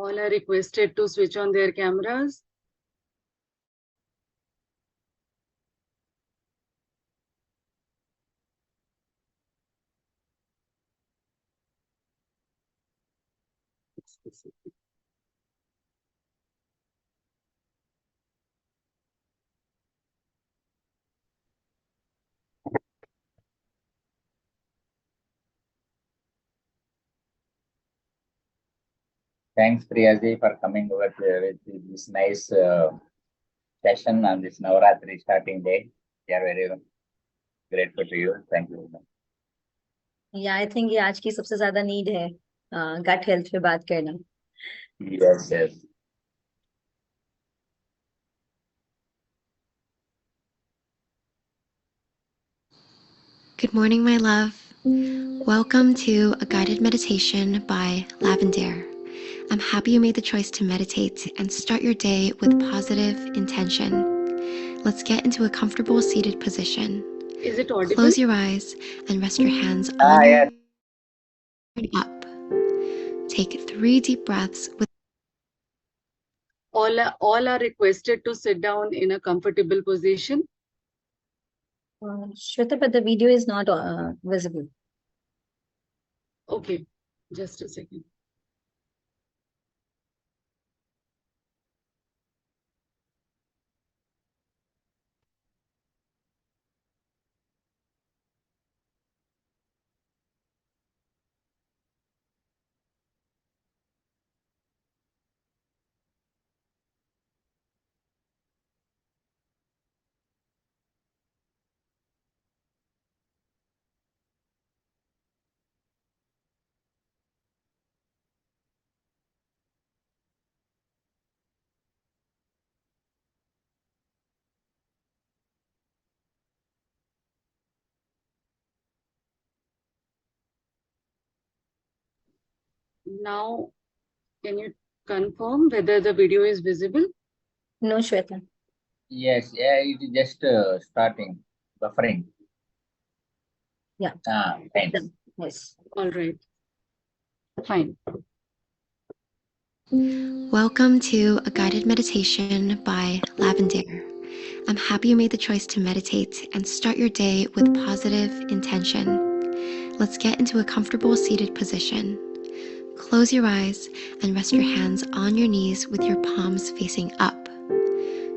All are requested to switch on their cameras. Thanks, Priyaji, for coming over with this nice session on this Navaratri starting day. We are very grateful to you. Thank you. या I think ये आज की सबसे ज्यादा need है gut health पे बात करना. Yes, yes. Good morning, my love. Welcome to a guided meditation by Lavender. I'm happy you made the choice to meditate and start your day with positive intention. Let's get into a comfortable seated position. Is it audible? Close your eyes and rest your hands on your up. Take 3 deep breaths with all are requested to sit down in a comfortable position. Shweta, but the video is not visible. Okay, just a second. Now, can you confirm whether the video is visible? No, Shweta. Yes, yeah, it is just starting, buffering. Yeah. Thanks. Yes. All right. Fine. Welcome to a guided meditation by Lavender. I'm happy you made the choice to meditate and start your day with positive intention. Let's get into a comfortable seated position. Close your eyes and rest your hands on your knees with your palms facing up.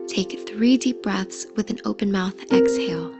Take 3 deep breaths with an open mouth exhale.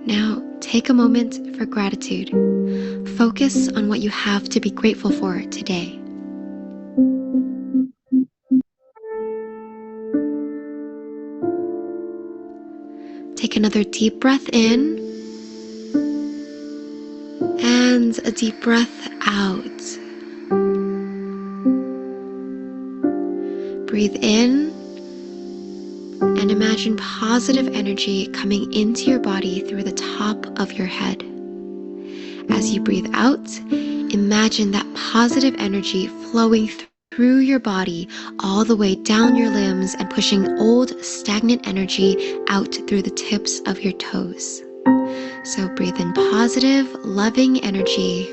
Now, take a moment for gratitude. Focus on what you have to be grateful for today. Take another deep breath in and a deep breath out. Breathe in and imagine positive energy coming into your body through the top of your head. As you breathe out, imagine that positive energy flowing through your body all the way down your limbs and pushing old, stagnant energy out through the tips of your toes. So breathe in positive, loving energy.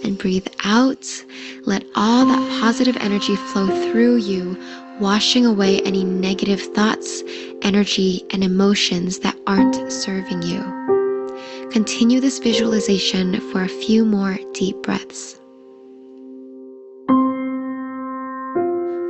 And breathe out. Let all that positive energy flow through you, washing away any negative thoughts, energy, and emotions that aren't serving you. Continue this visualization for a few more deep breaths.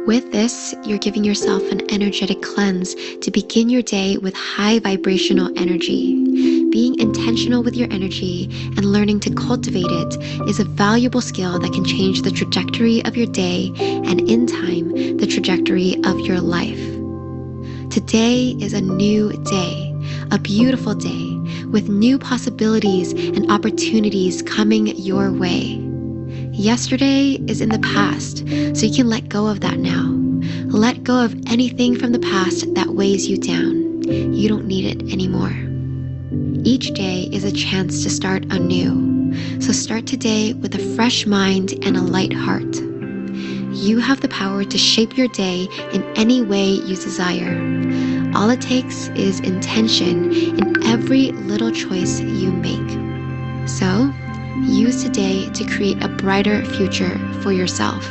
With this, you're giving yourself an energetic cleanse to begin your day with high vibrational energy. Being intentional with your energy and learning to cultivate it is a valuable skill that can change the trajectory of your day and, in time, the trajectory of your life. Today is a new day, a beautiful day, with new possibilities and opportunities coming your way. Yesterday is in the past, so you can let go of that now. Let go of anything from the past that weighs you down. You don't need it anymore. Each day is a chance to start anew. So start today with a fresh mind and a light heart. You have the power to shape your day in any way you desire. All it takes is intention in every little choice you make. So, use today to create a brighter future for yourself.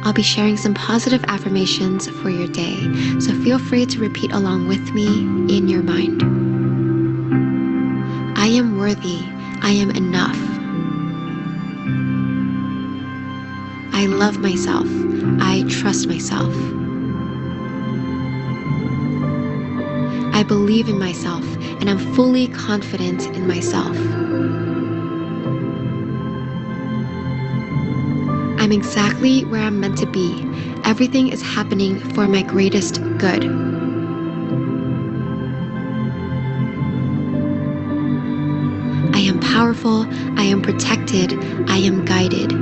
I'll be sharing some positive affirmations for your day, so feel free to repeat along with me in your mind. I am worthy. I am enough. I love myself. I trust myself. I believe in myself and I'm fully confident in myself. I'm exactly where I'm meant to be. Everything is happening for my greatest good. I am powerful. I am protected. I am guided.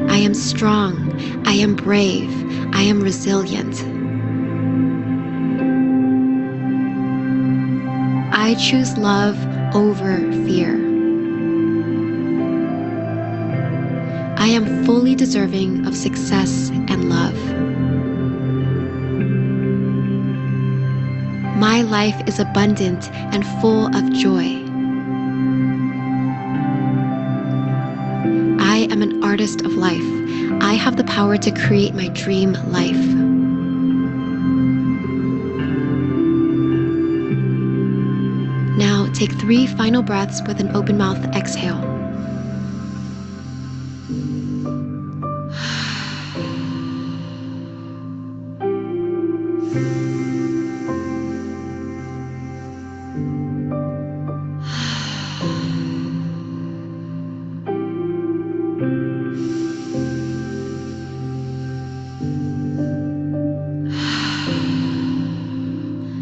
I am strong. I am brave. I am resilient. I choose love over fear. I am fully deserving of success and love. My life is abundant and full of joy. I am an artist of life. I have the power to create my dream life. Now take 3 final breaths with an open mouth exhale.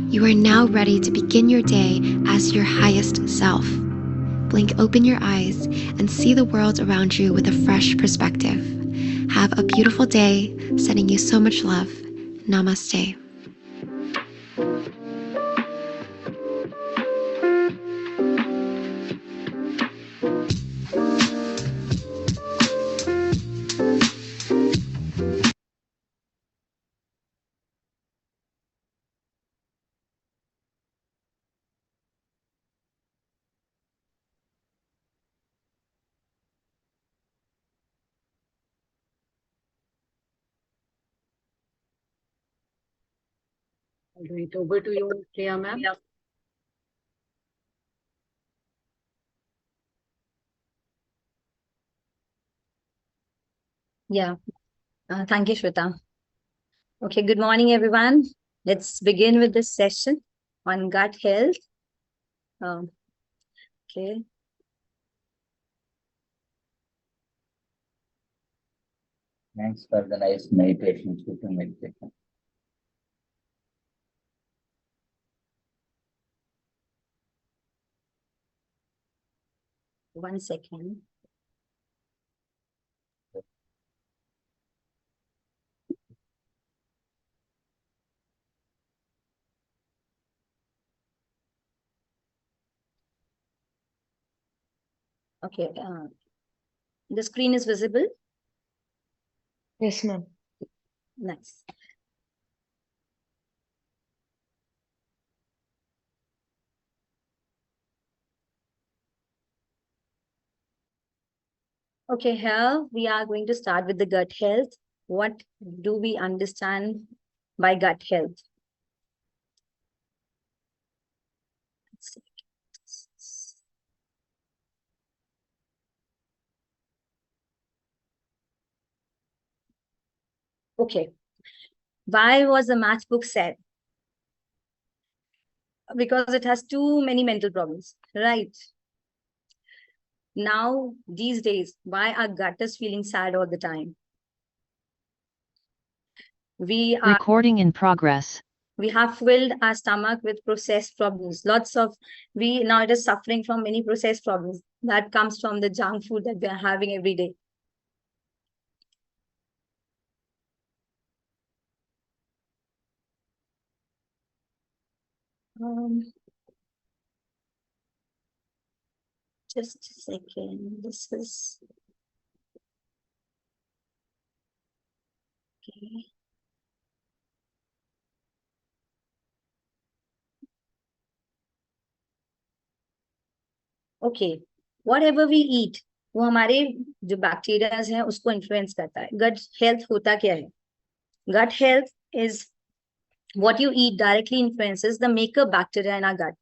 You are now ready to begin your day as your highest self. Blink open your eyes and see the world around you with a fresh perspective. Have a beautiful day, sending you so much love. Namaste. All right, over to you, Priya ma'am. Yeah. Thank you, Shweta. Okay, good morning, everyone. Let's begin with this session on gut health. Okay. Thanks for the nice meditation, sitting meditation. One second. Okay. The screen is visible. Yes, ma'am. Nice. Okay, here we are going to start with the gut health. What do we understand by gut health? Okay. Why was the math book said? Because it has too many mental problems, right? Now, these days, why are gutters feeling sad all the time? We are Recording in progress. We have filled our stomach with processed problems. We now it is suffering from many processed problems that comes from the junk food that we are having every day. Just a second. This is okay. Okay whatever we eat वो हमारे जो bacterias हैं उसको influence करता है. Gut health होता क्या है? Gut health is what you eat directly influences the maker bacteria in our gut,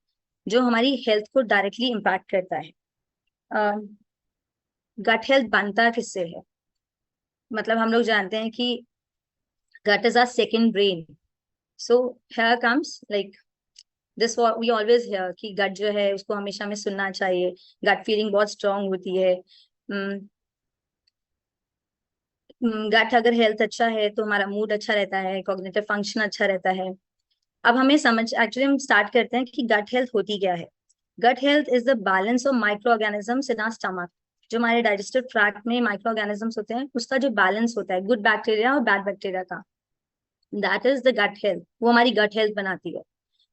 जो हमारी हेल्थ को डायरेक्टली इम्पैक्ट करता है. गट हेल्थ बनता किससे है? मतलब हम लोग जानते हैं कि gut is our second brain. So here comes like this we always hear कि गट जो है उसको हमेशा में सुनना चाहिए. गट फीलिंग बहुत स्ट्रांग होती है. गट अगर हेल्थ अच्छा है तो हमारा मूड अच्छा रहता है, कॉग्निटिव फंक्शन अच्छा रहता है. अब हमें एक्चुअली हम स्टार्ट करते हैं कि गट हेल्थ होती क्या है. Gut health is the balance of microorganisms in our stomach. जो हमारे डाइजेस्टिव ट्रैक्ट में माइक्रो ऑर्गेनिजम्स होते हैं उसका जो बैलेंस होता है गुड बैक्टीरिया और बैड बैक्टीरिया का, that is the gut health. वो हमारी गट हेल्थ बनाती है.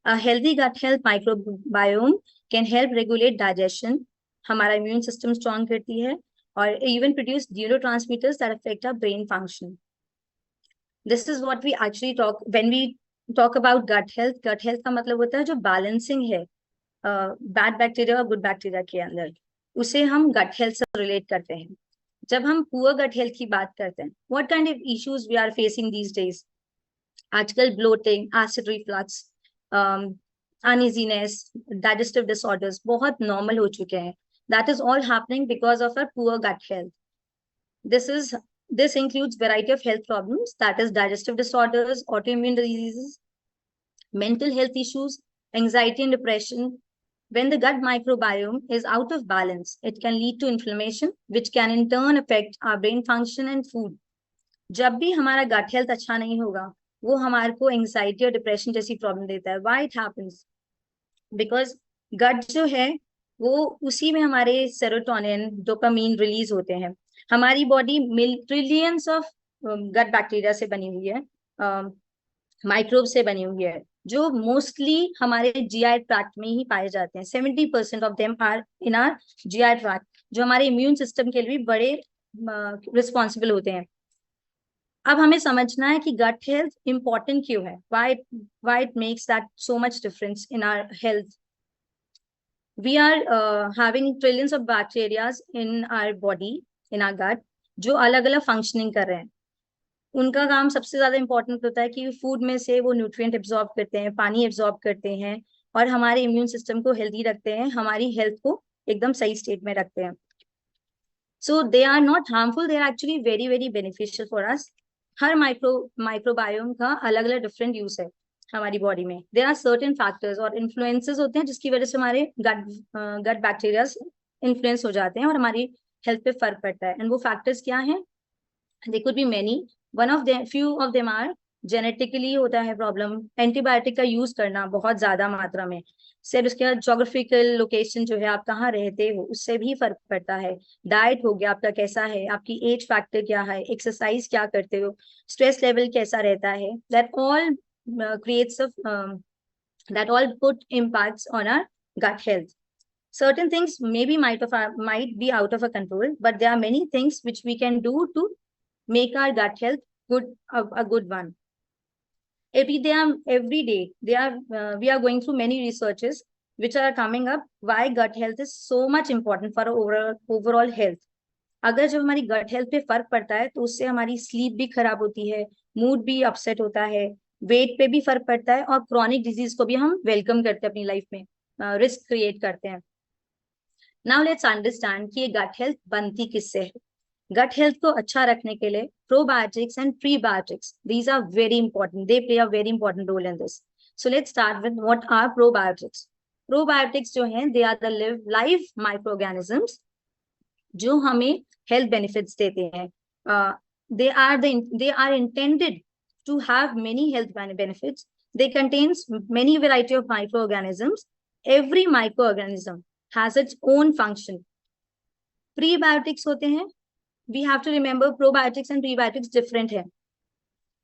A healthy gut health microbiome can help regulate digestion, हमारा immune system strong करती है, और even produce neurotransmitters that affect our brain function. This is what we actually talk when we talk about gut health. Gut health का मतलब होता है जो balancing है bad bacteria और good bacteria के अंदर, उसे हम gut health से relate करते हैं. जब हम poor gut health की बात करते हैं, what kind of issues we are facing these days? आजकल bloating, acid reflux, uneasiness, digestive disorders बहुत normal हो चुके हैं. That is all happening because of our poor gut health. This includes variety of health problems, that is digestive disorders, autoimmune diseases, mental health issues, anxiety and depression. When the gut microbiome is out of balance, it can lead to inflammation, which can in turn affect our brain function and food. जब भी हमारा gut health अच्छा नहीं होगा, वो हमारे को anxiety और डिप्रेशन जैसी प्रॉब्लम देता है. Why it happens? बिकॉज गट जो है वो उसी में हमारे सेरोटोनिन, डोपामीन रिलीज होते हैं. हमारी body trillions of gut bacteria से बनी हुई है, माइक्रोब से बनी हुई है, जो मोस्टली हमारे जीआई ट्रैक्ट में ही पाए जाते हैं. 70% of them are in our GI tract, जो हमारे इम्यून सिस्टम के लिए भी बड़े रिस्पॉन्सिबल होते हैं. अब हमें समझना है कि गट हेल्थ इंपॉर्टेंट क्यों है. why it makes that so much difference in our health. We are having trillions of bacteria in our body, in our gut, जो अलग अलग फंक्शनिंग कर रहे हैं. उनका काम सबसे ज्यादा इंपॉर्टेंट होता है कि फूड में से वो न्यूट्रिएंट एब्जॉर्ब करते हैं, पानी एब्जॉर्ब करते हैं, और हमारे इम्यून सिस्टम को हेल्दी रखते हैं, हमारी हेल्थ को एकदम सही स्टेट में रखते हैं. So they are not harmful, they are actually very very beneficial for us. हर माइक्रोबायोम का अलग अलग डिफरेंट यूज है हमारी बॉडी में. देयर आर सर्टेन फैक्टर्स और इन्फ्लुएंसेस होते हैं जिसकी वजह से हमारे गट बैक्टीरिया इन्फ्लुएंस हो जाते हैं और हमारी हेल्थ पे फर्क पड़ता है. एंड वो फैक्टर्स क्या हैं? They could be many. Few of them are genetically होता है प्रॉब्लम, एंटीबायोटिक का यूज करना बहुत ज्यादा मात्रा में. सिर्फ उसके बाद जोग्राफिकल लोकेशन जो है, आप कहाँ रहते हो, उससे भी फर्क पड़ता है. डाइट हो गया आपका कैसा है, आपकी एज फैक्टर क्या है, एक्सरसाइज क्या करते हो, स्ट्रेस लेवल कैसा रहता है. That all creates that all put impacts on our gut health. Certain things might be out of our control, but there are many things which we can do to make our gut health a good one. We are going through many researches which are coming up why gut health is so much important for our overall health. अगर जब हमारी gut health पे फर्क पड़ता है तो उससे हमारी स्लीप भी खराब होती है, मूड भी अपसेट होता है, वेट पे भी फर्क पड़ता है, और क्रॉनिक डिजीज को भी हम वेलकम करते हैं अपनी लाइफ में, रिस्क क्रिएट करते हैं. नाउ लेट्स अंडरस्टैंड कि ये गट हेल्थ बनती किससे है. गट हेल्थ को अच्छा रखने के लिए probiotics and prebiotics, these are very important, they play a very important role in this. So let's start with what are probiotics. Probiotics जो हैं, they are the live microorganisms जो हमें हेल्थ बेनिफिट्स देते हैं. they are intended to have many health benefits They contains many variety of microorganisms. Every microorganism has its own function. Prebiotics होते हैं, we have to remember probiotics and prebiotics different है.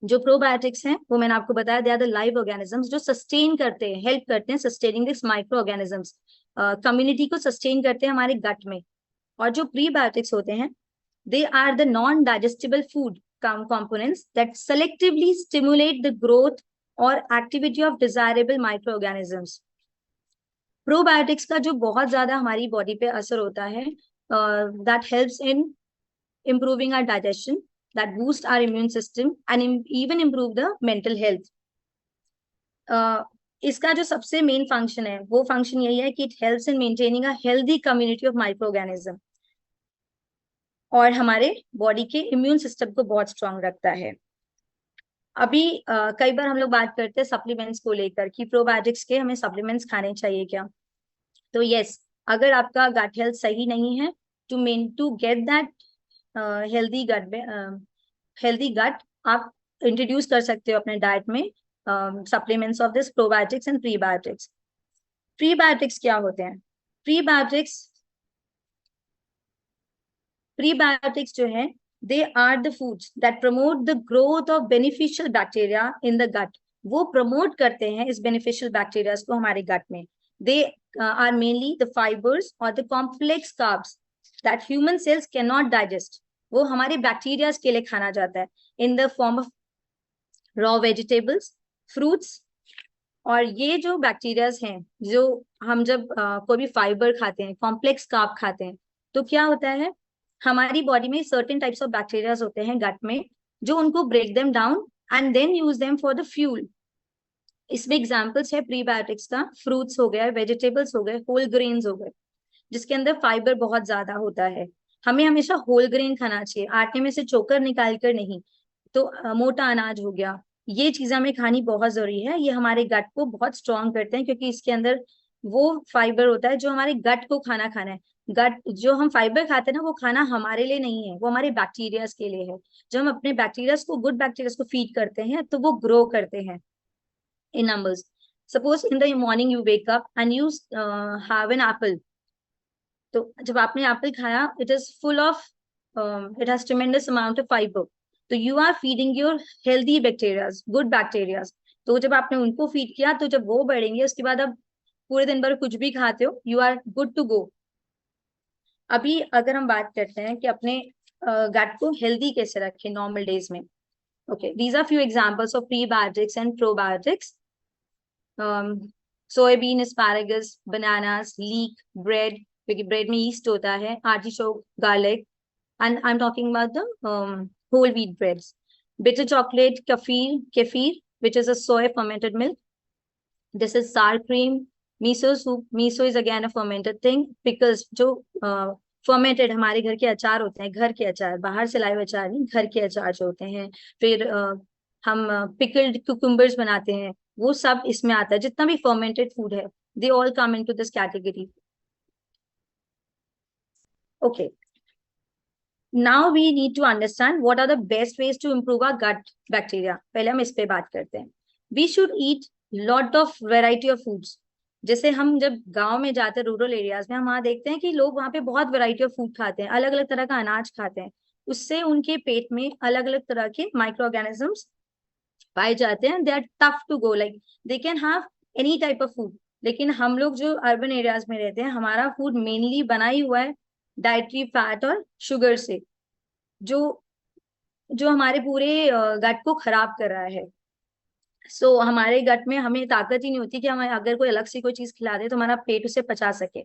जो probiotics हैं वो मैंने आपको बताया, they are the live organisms जो सस्टेन करते हैं, हेल्प करते हैं sustaining this microorganisms, community को सस्टेन करते हैं हमारे गट में. और जो प्रीबायोटिक्स होते हैं, they are the non digestible food components that selectively stimulate the growth or activity of desirable microorganisms. Probiotics का जो बहुत ज्यादा हमारी बॉडी पे असर होता है, that helps in improving our digestion, that boost our immune system and even improve the mental health. इसका जो सबसे मेन फंक्शन है वो फंक्शन यही है कि it helps in maintaining a healthy community of microorganism और हमारे बॉडी के इम्यून सिस्टम को बहुत स्ट्रांग रखता है. अभी कई बार हम लोग बात करते हैं सप्लीमेंट्स को लेकर कि प्रोबायोटिक्स के हमें सप्लीमेंट्स खाने चाहिए क्या. तो यस, अगर आपका गट हेल्थ सही नहीं है, to get that healthy gut आप इंट्रोड्यूस कर सकते हो अपने डाइट में supplements of this probiotics and prebiotics. Prebiotics क्या होते हैं? प्रीबायोटिक्स जो है, they are the foods that promote the growth of beneficial bacteria in the gut. वो promote करते हैं इस beneficial bacteria को हमारे gut में. They are mainly the fibers or the complex carbs that human cells cannot digest. वो हमारे bacteria के लिए खाना जाता है in the form of raw vegetables, fruits. और ये जो bacteria हैं, जो हम जब कोई भी fiber खाते हैं, complex carb खाते हैं, तो क्या होता है, हमारी बॉडी में सर्टेन टाइप्स ऑफ बैक्टीरियाज होते हैं गट में जो उनको break them down and then use them for the fuel. इसमें एग्जांपल्स है प्रीबायोटिक्स का, फ्रूट्स हो गए, वेजिटेबल्स हो गए, होल ग्रेन्स हो गए, जिसके अंदर फाइबर बहुत ज्यादा होता है. हमें हमेशा होल ग्रेन खाना चाहिए, आटे में से चोकर निकाल कर नहीं. तो मोटा अनाज हो गया, ये चीजें हमें खानी बहुत जरूरी है. ये हमारे गट को बहुत स्ट्रॉन्ग करते हैं क्योंकि इसके अंदर वो फाइबर होता है जो हमारे गट को खाना है. गट जो हम फाइबर खाते हैं ना, वो खाना हमारे लिए नहीं है, वो हमारे बैक्टीरियाज के लिए है. जब हम अपने बैक्टीरियाज को, गुड बैक्टीरियाज को फीड करते हैं तो वो ग्रो करते हैं in numbers. Suppose in the morning you wake up and you have an apple. तो जब आपने एप्पल खाया, it is full of, it has tremendous amount of fibre. तो you are feeding your healthy bacterias, good bacterias. तो जब आपने उनको feed किया, तो जब वो बढ़ेंगे, उसके बाद आप पूरे दिन भर कुछ भी खाते हो, you are good to go. अभी अगर हम बात करते हैं कि अपने गट को हेल्दी कैसे रखें नॉर्मल डेज में. Okay, these are few examples of prebiotics and probiotics. Soybean, asparagus, bananas, leek, bread, क्योंकि ब्रेड में ईस्ट होता है, artichoke, garlic, and I am talking about the whole wheat breads. Bitter chocolate, kefir, which is a soy fermented milk. This is sour cream, miso soup. Miso is again a fermented thing. Pickles, जो fermented हमारे घर के अचार होते हैं, घर के अचार, बाहर से लाए हुए अचार नहीं, घर के अचार जो होते हैं. फिर हम pickled cucumbers बनाते हैं, वो सब इसमें आता है. जितना भी fermented food है, they all come into this category. Okay. Now we need to understand what are the best ways to improve our gut bacteria. पहले हम इस पे बात करते हैं. We should eat lot of variety of foods. जैसे हम जब गांव में जाते हैं, रूरल एरियाज में, हम वहाँ देखते हैं कि लोग वहाँ पे बहुत वैरायटी ऑफ फूड खाते हैं, अलग अलग तरह का अनाज खाते हैं. उससे उनके पेट में अलग अलग तरह के माइक्रो ऑर्गेनिजम्स पाए जाते हैं. They are tough to go, like they can have any type of food. लेकिन हम लोग जो अर्बन एरियाज में रहते हैं, हमारा फूड मेनली बना ही हुआ है डाइटरी फैट और शुगर से, जो हमारे पूरे गट को खराब कर रहा है. सो हमारे गट में हमें ताकत ही नहीं होती कि हमें अगर कोई अलग से कोई चीज खिला दे तो हमारा पेट उसे पचा सके.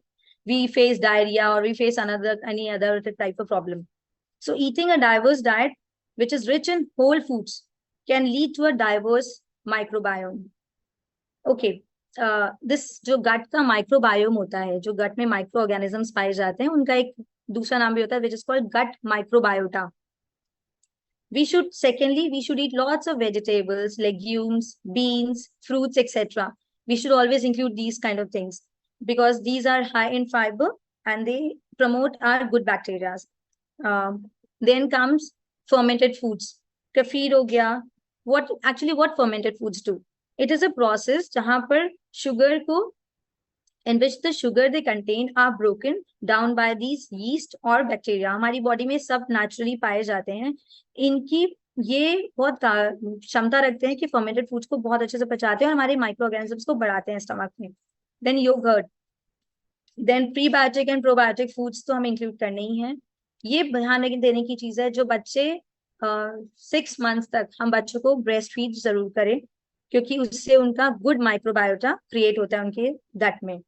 वी फेस डायरिया और we face any other type of problem. So eating a diverse diet which is rich in whole foods can lead to a diverse microbiome. Okay, this जो गट का माइक्रोबायोम होता है, जो गट में micro organisms पाए जाते हैं, उनका एक दूसरा नाम भी होता है which is called gut microbiota. We should eat lots of vegetables, legumes, beans, fruits, etc. We should always include these kind of things because these are high in fiber and they promote our good bacteria. Then comes fermented foods. Kefir ho gaya. What fermented foods do? It is a process जहां पर sugar को in which the sugar they contain are broken down by these yeast और bacteria. हमारी body में सब naturally पाए जाते हैं. इनकी ये बहुत क्षमता रखते हैं कि फर्मेंटेड फूड्स को बहुत अच्छे से पचाते हैं और हमारे माइक्रो ऑर्गेनिजम्स को बढ़ाते हैं स्टमक में. Then yoghurt, then prebiotic and probiotic foods तो हम इंक्लूड करने ही हैं. ये ध्यान देने की चीज है, जो बच्चे 6 मंथ्स तक हम बच्चों को ब्रेस्ट फीड जरूर करें, क्योंकि उससे उनका गुड माइक्रोबायोटा क्रिएट होता है उनके गट में.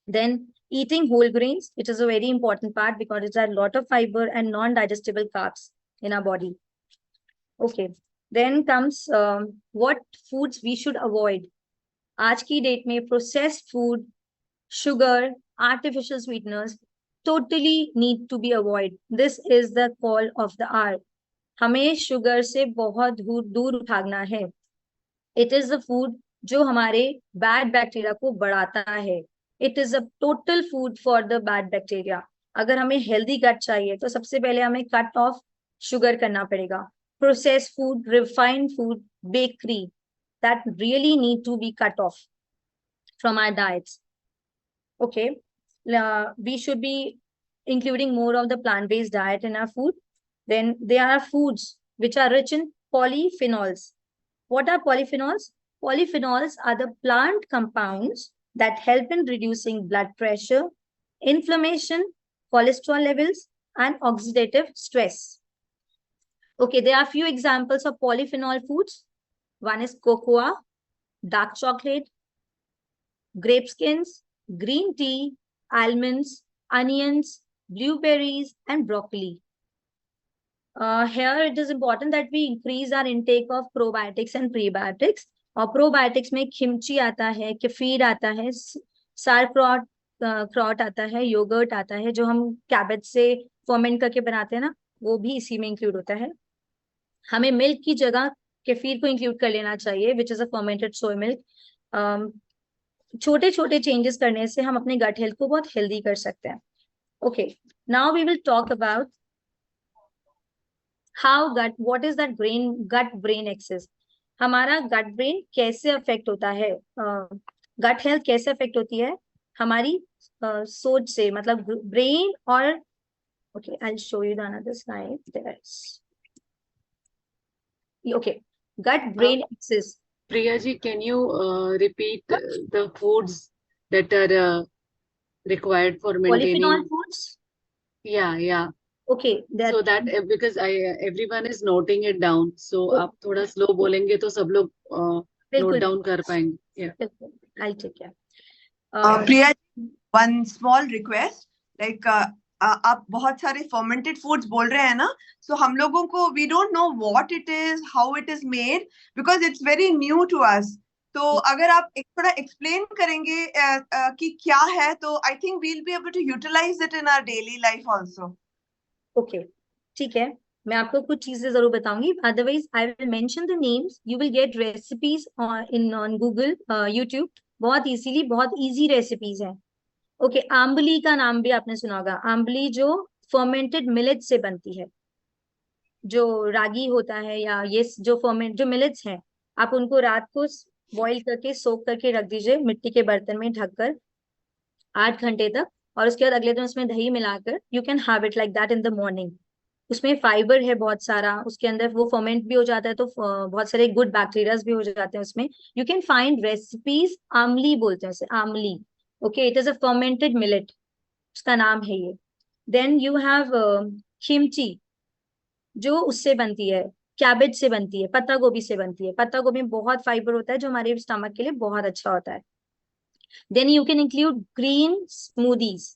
Then eating whole grains, which is a very important part because it's a lot of fiber and non-digestible carbs in our body. Okay. Then comes what foods we should avoid. आज की date में processed food, sugar, artificial sweeteners totally need to be avoided. This is the call of the hour. हमें sugar से बहुत दूर भागना है. It is the food जो हमारे बैड बैक्टीरिया को बढ़ाता है. It is a total food for the bad bacteria. अगर हमें healthy gut चाहिए तो सबसे पहले हमें cut off sugar करना पड़ेगा. Processed food, refined food, bakery, that really need to be cut off from our diets. Okay, we should be including more of the plant-based diet in our food. Then there are foods which are rich in polyphenols. What are polyphenols? Polyphenols are the plant compounds that help in reducing blood pressure, inflammation, cholesterol levels, and oxidative stress. Okay, there are few examples of polyphenol foods. One is cocoa, dark chocolate, grape skins, green tea, almonds, onions, blueberries, and broccoli. Here it is important that we increase our intake of probiotics and prebiotics. और probiotics में खिमची आता है, केफीर आता है, sauerkraut आता है, yogurt आता है, जो हम कैबेज से फर्मेंट करके बनाते हैं ना, वो भी इसी में इंक्लूड होता है. हमें मिल्क की जगह केफीर को इंक्लूड कर लेना चाहिए, which is a fermented soy milk. छोटे छोटे चेंजेस करने से हम अपने गट हेल्थ को बहुत हेल्दी कर सकते हैं. Okay, now we will talk about how gut, what is that gut brain axis. हमारा गट ब्रेन कैसे अफेक्ट होता है, गट हेल्थ कैसे अफेक्ट होती है हमारी सोच से, मतलब ब्रेन और. Okay, I will show you the another slide. There is, okay, gut brain axis. Priya ji, can you repeat the foods that are required for maintaining? Polyphenol foods. Yeah. Okay, So that because everyone is noting it down, so आप थोड़ा slow बोलेंगे तो सब लोग note down कर पाएंगे. Yeah. I'll take care. Priya, one small request, like आप बहुत सारे fermented foods बोल रहे हैं ना, so हम लोगों को we don't know what it is, how it is made, because it's very new to us. तो अगर आप थोड़ा explain करेंगे कि क्या है, तो I think we'll be able to utilize it in our daily life also. Okay, ठीक है, मैं आपको कुछ चीजें जरूर बताऊंगी. Otherwise I will mention the names. You will gate recipes on Google, YouTube. बहुत इजीली, बहुत इजी रेसिपीज हैं. ओके, आंबली का नाम भी आपने सुना होगा. आंबली जो फर्मेंटेड मिलेट से बनती है, जो रागी होता है या ये जो मिलेट्स हैं, आप उनको रात को बॉईल करके सोक करके रख दीजिए मिट्टी के बर्तन में ढककर 8 घंटे तक, और उसके बाद अगले दिन उसमें दही मिलाकर you can have it like that in the morning. उसमें फाइबर है बहुत सारा, उसके अंदर वो फर्मेंट भी हो जाता है, तो बहुत सारे गुड बैक्टीरियाज भी हो जाते हैं उसमें. You can find recipes, ambali बोलते हैं उसे, ambali. Okay, it is a fermented millet, उसका नाम है ये. देन यू हैव खिमची, जो उससे बनती है, कैबेज से बनती है, पत्ता गोभी से बनती है. पत्ता गोभी में बहुत फाइबर होता है जो हमारे स्टमक के लिए बहुत अच्छा होता है. Then you can include green smoothies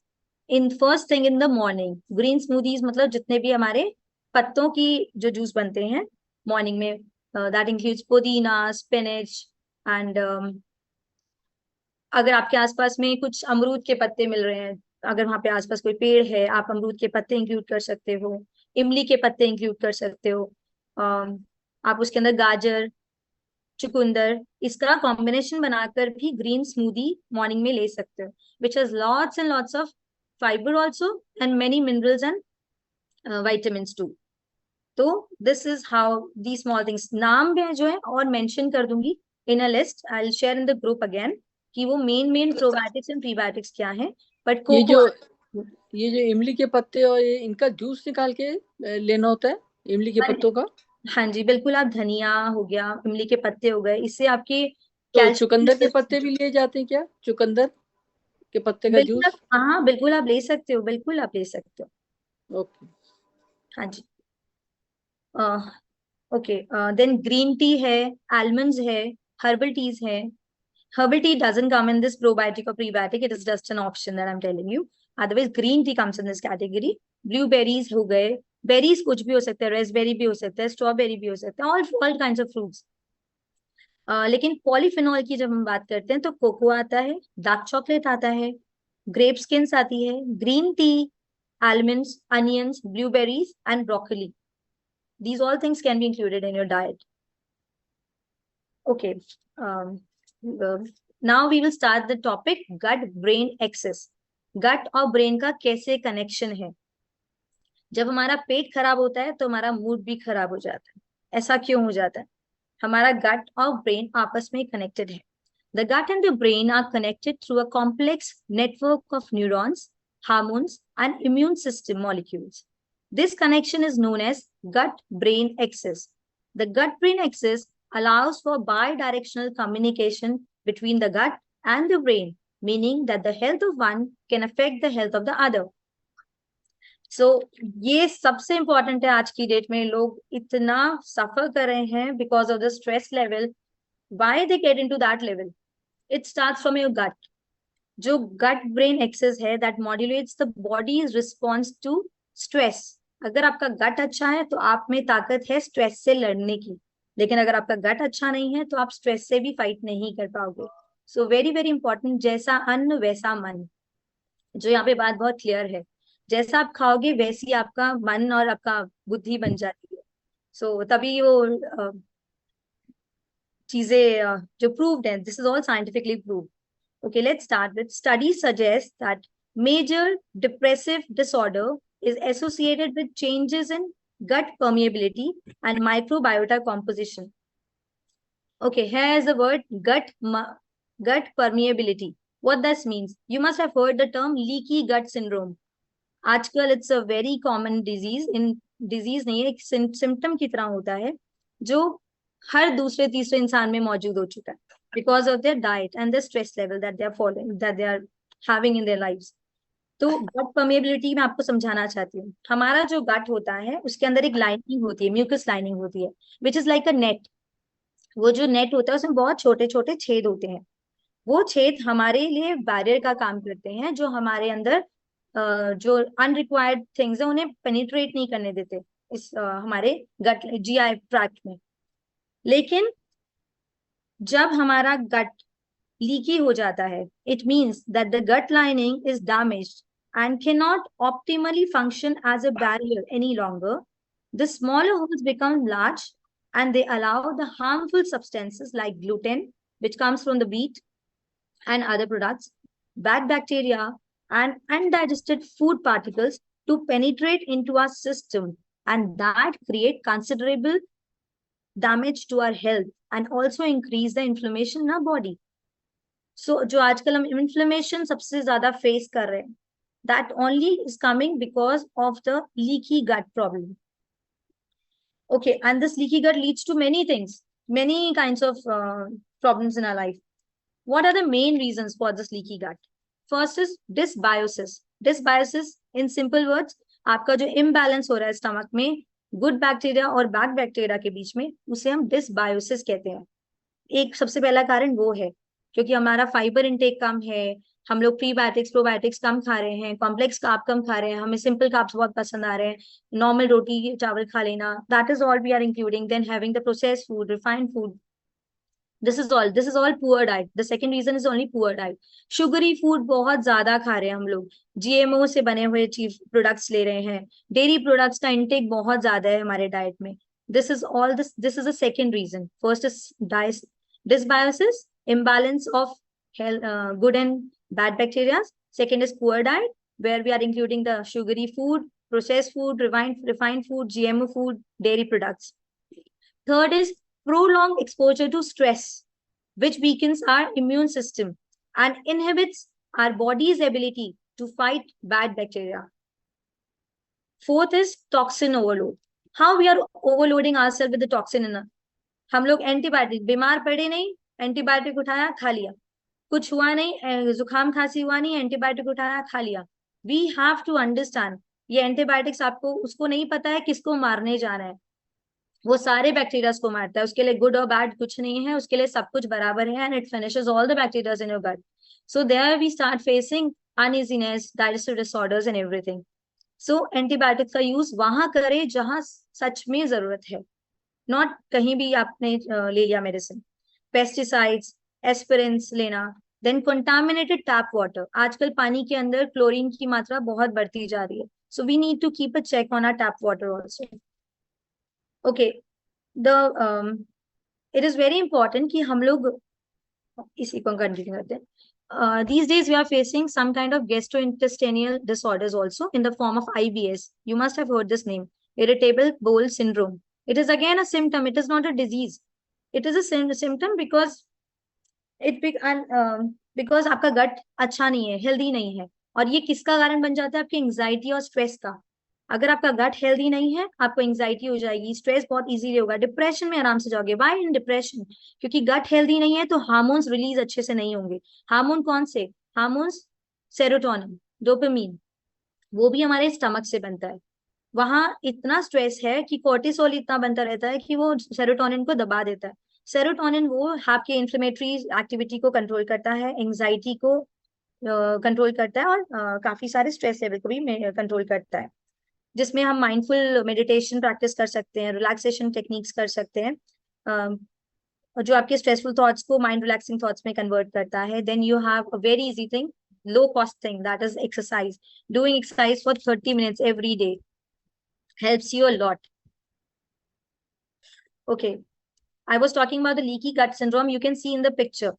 in first thing in the morning. Green smoothies मतलब जितने भी हमारे पत्तों की जो जूस बनते हैं मॉर्निंग में, that includes पुदीना, spinach and अगर आपके आसपास में कुछ अमरूद के पत्ते मिल रहे हैं, अगर वहां पे आसपास कोई पेड़ है, आप अमरूद के पत्ते इंक्लूड कर सकते हो, इमली के पत्ते इंक्लूड कर सकते हो. आप उसके अंदर गाजर, चुकंदर, इसका कॉम्बिनेशन बनाकर भी ग्रीन स्मूदी मॉर्निंग में ले सकते हो, which has lots and lots of fibre also and many minerals and vitamins too. तो this is how the small things. नाम में जो है और मेंशन कर दूंगी, in a list. I'll share in the group again कि वो main probiotics and prebiotics क्या हैं. But ये जो इमली के पत्ते और ये इनका जूस निकाल के लेना होता है, इमली के पत्तों का. हाँ जी बिल्कुल. आप धनिया हो गया, इमली के पत्ते हो गए, इससे आपके तो चुकंदर के पत्ते भी लिए जाते हैं क्या? चुकंदर के पत्ते का जूस? हाँ बिल्कुल आप ले सकते हो, बिल्कुल आप ले सकते हो. ओके. हाँ जी. ओके. देन ग्रीन टी है, almonds है, herbal teas है. Herbal tea doesn't come in this probiotic or prebiotic. It is just an option that I'm telling you. Otherwise, green tea comes in this category. Blueberries हो गए, berries कुछ भी हो सकता है, raspberry भी हो सकता है, strawberry भी हो सकता है, all kinds of fruits. लेकिन पॉलीफिनॉल की जब हम बात करते हैं तो कोको आता है, डार्क चॉकलेट आता है, ग्रेप स्किन्स आती है, green tea, almonds, onions, blueberries, and broccoli. These all things can be included in your diet. Okay. Now we will start the topic gut-brain axis. Gut और brain का कैसे connection है? जब हमारा पेट खराब होता है तो हमारा मूड भी खराब हो जाता है. ऐसा क्यों हो जाता है? हमारा gut और brain आपस में connected है. The gut and the brain are connected through a complex network of neurons, hormones, and immune system molecules. This connection is known as gut-brain axis. The gut-brain axis allows for bidirectional communication between the gut and the brain, meaning that the health of one can affect the health of the other. So, ये सबसे important है आज की date में. लोग इतना suffer कर रहे हैं because of the stress level. Why they get into that level? It starts from your gut. जो gut-brain axis है, that modulates the body's response to stress. अगर आपका gut अच्छा है तो आप में ताकत है stress से लड़ने की. लेकिन अगर आपका gut अच्छा नहीं है तो आप stress से भी fight नहीं कर पाओगे. So very very important. जैसा अन्न वैसा मन, जो यहाँ पे बात बहुत clear है. जैसा आप खाओगे वैसी आपका मन और आपका बुद्धि बन जाती है. So तभी वो चीजें जो proved है. This is all scientifically proved. Okay, let's start with studies suggest that major depressive disorder is associated with changes in gut permeability and microbiota composition. Okay, here is the word gut permeability. What this means? You must have heard the term leaky gut syndrome. आजकल it's a very common disease. Disease नहीं है, एक symptom की तरह होता है जो हर दूसरे तीसरे इंसान में मौजूद हो चुका है because of their diet and the stress level that they are following, that they are having in their lives. तो gut permeability मैं आपको समझाना चाहती हूँ. हमारा जो gut होता है उसके अंदर एक लाइनिंग होती है, म्यूकस लाइनिंग होती है, which is like a net. वो जो नेट होता है उसमें बहुत छोटे छोटे छेद होते हैं. वो छेद हमारे लिए बैरियर का काम करते हैं, जो हमारे अंदर जो अनरिक्वायर्ड थिंग्स है उन्हें पेनिट्रेट नहीं करने देते इस हमारे गट GI ट्रैक्ट में. लेकिन जब हमारा गट लीकी हो जाता है, it means that the gut lining is damaged and cannot optimally function as a barrier any longer. The smaller holes become large and they allow the harmful substances like gluten, which comes from the wheat and other products, bad bacteria, and undigested food particles to penetrate into our system, and that create considerable damage to our health and also increase the inflammation in our body. So जो आजकल हम inflammation सबसे ज्यादा face कर रहे हैं, that only is coming because of the leaky gut problem. Okay, and this leaky gut leads to many things, many kinds of problems in our life. What are the main reasons for this leaky gut? First is dysbiosis. Dysbiosis, in simple words, आपका जो imbalance हो रहा है stomach में good bacteria और bad bacteria के बीच में, उसे हम डिसबायोसिस कहते हैं. एक सबसे पहला कारण वो है क्योंकि हमारा फाइबर इनटेक कम है, हम लोग प्रीबायोटिक्स प्रोबायोटिक्स कम खा रहे हैं, कॉम्प्लेक्स कार्ब कम खा रहे हैं, हमें सिंपल कार्ब्स बहुत पसंद आ रहे हैं, नॉर्मल रोटी चावल खा लेना. That is all we are including. Then having the processed food, refined food. This is all poor diet. The second reason is only poor diet. Sugary food बहुत ज्यादा खा रहे हैं हम लोग, GMO से बने हुए चीज प्रोडक्ट्स ले रहे हैं, डेयरी प्रोडक्ट्स का इंटेक बहुत ज्यादा है हमारे डाइट में. This is the second reason. First is dysbiosis, imbalance of good and bad bacteria. Second is poor diet, where we are including the sugary food, processed food, refined food, GMO food, dairy products. Third is prolonged exposure to stress. which weakens our immune system and inhibits our body's ability to fight bad bacteria. Fourth is toxin overload. How we are overloading ourselves with the toxin in हम लोग antibiotic, बीमार पड़े नहीं, antibiotic उठाया खा लिया, कुछ हुआ नहीं, जुकाम खांसी हुआ नहीं, एंटीबायोटिक उठाया खा लिया. वी हैव टू अंडरस्टैंड ये एंटीबायोटिक्स आपको उसको नहीं पता है किसको मारने जा रहा है. वो सारे बैक्टीरिया को मारता है, उसके लिए गुड और बैड कुछ नहीं है, उसके लिए सब कुछ बराबर है, and it finishes all the bacteria in your gut. So there we start facing uneasiness, digestive disorders and everything. So antibiotics का यूज वहां करें जहां सच में जरूरत है, नॉट कहीं भी आपने ले लिया मेडिसिन. पेस्टिसाइड्स, एस्पिरिन्स लेना. Then contaminated tap water. आजकल पानी के अंदर क्लोरीन की मात्रा बहुत बढ़ती जा रही है, so we need to keep a check on our tap water also. Okay, the it is very important कि हम लोग इसी को कंटिन्यू करते हैं. These days we are facing some kind of gastrointestinal disorders also in the form of IBS. You must have heard this name, irritable bowel syndrome. It is again a symptom. It is not a disease. It is a symptom because because आपका gut अच्छा नहीं है, healthy नहीं है. और ये किसका कारण बन जाता है? आपकी एंजाइटी और स्ट्रेस का. अगर आपका गट हेल्दी नहीं है, आपको एंजाइटी हो जाएगी, स्ट्रेस बहुत इजीली होगा, डिप्रेशन में आराम से जाओगे. Why in depression? क्योंकि गट हेल्दी नहीं है तो हार्मोन्स रिलीज अच्छे से नहीं होंगे. हार्मोन कौन से? हार्मोन्स सेरोटोनिन, डोपामिन, वो भी हमारे स्टमक से बनता है. वहां इतना स्ट्रेस है कि कोर्टिसोल इतना बनता रहता है कि वो सेरोटोनिन को दबा देता है. सेरोटोनिन वो आपके इन्फ्लेमेटरी एक्टिविटी को कंट्रोल करता है, एंजाइटी को कंट्रोल करता है, और काफी सारे स्ट्रेस लेवल को भी कंट्रोल करता है, जिसमें हम माइंडफुल मेडिटेशन प्रैक्टिस कर सकते हैं, रिलैक्सेशन टेक्निक्स कर सकते हैं, जो आपके स्ट्रेसफुल थॉट्स को माइंड रिलैक्सिंग थॉट्स में कन्वर्ट करता है. Then you have a very easy thing, low cost thing, that is exercise. Doing exercise for 30 minutes every day helps you a lot. Okay, I was talking about the leaky gut syndrome. You can see in the picture.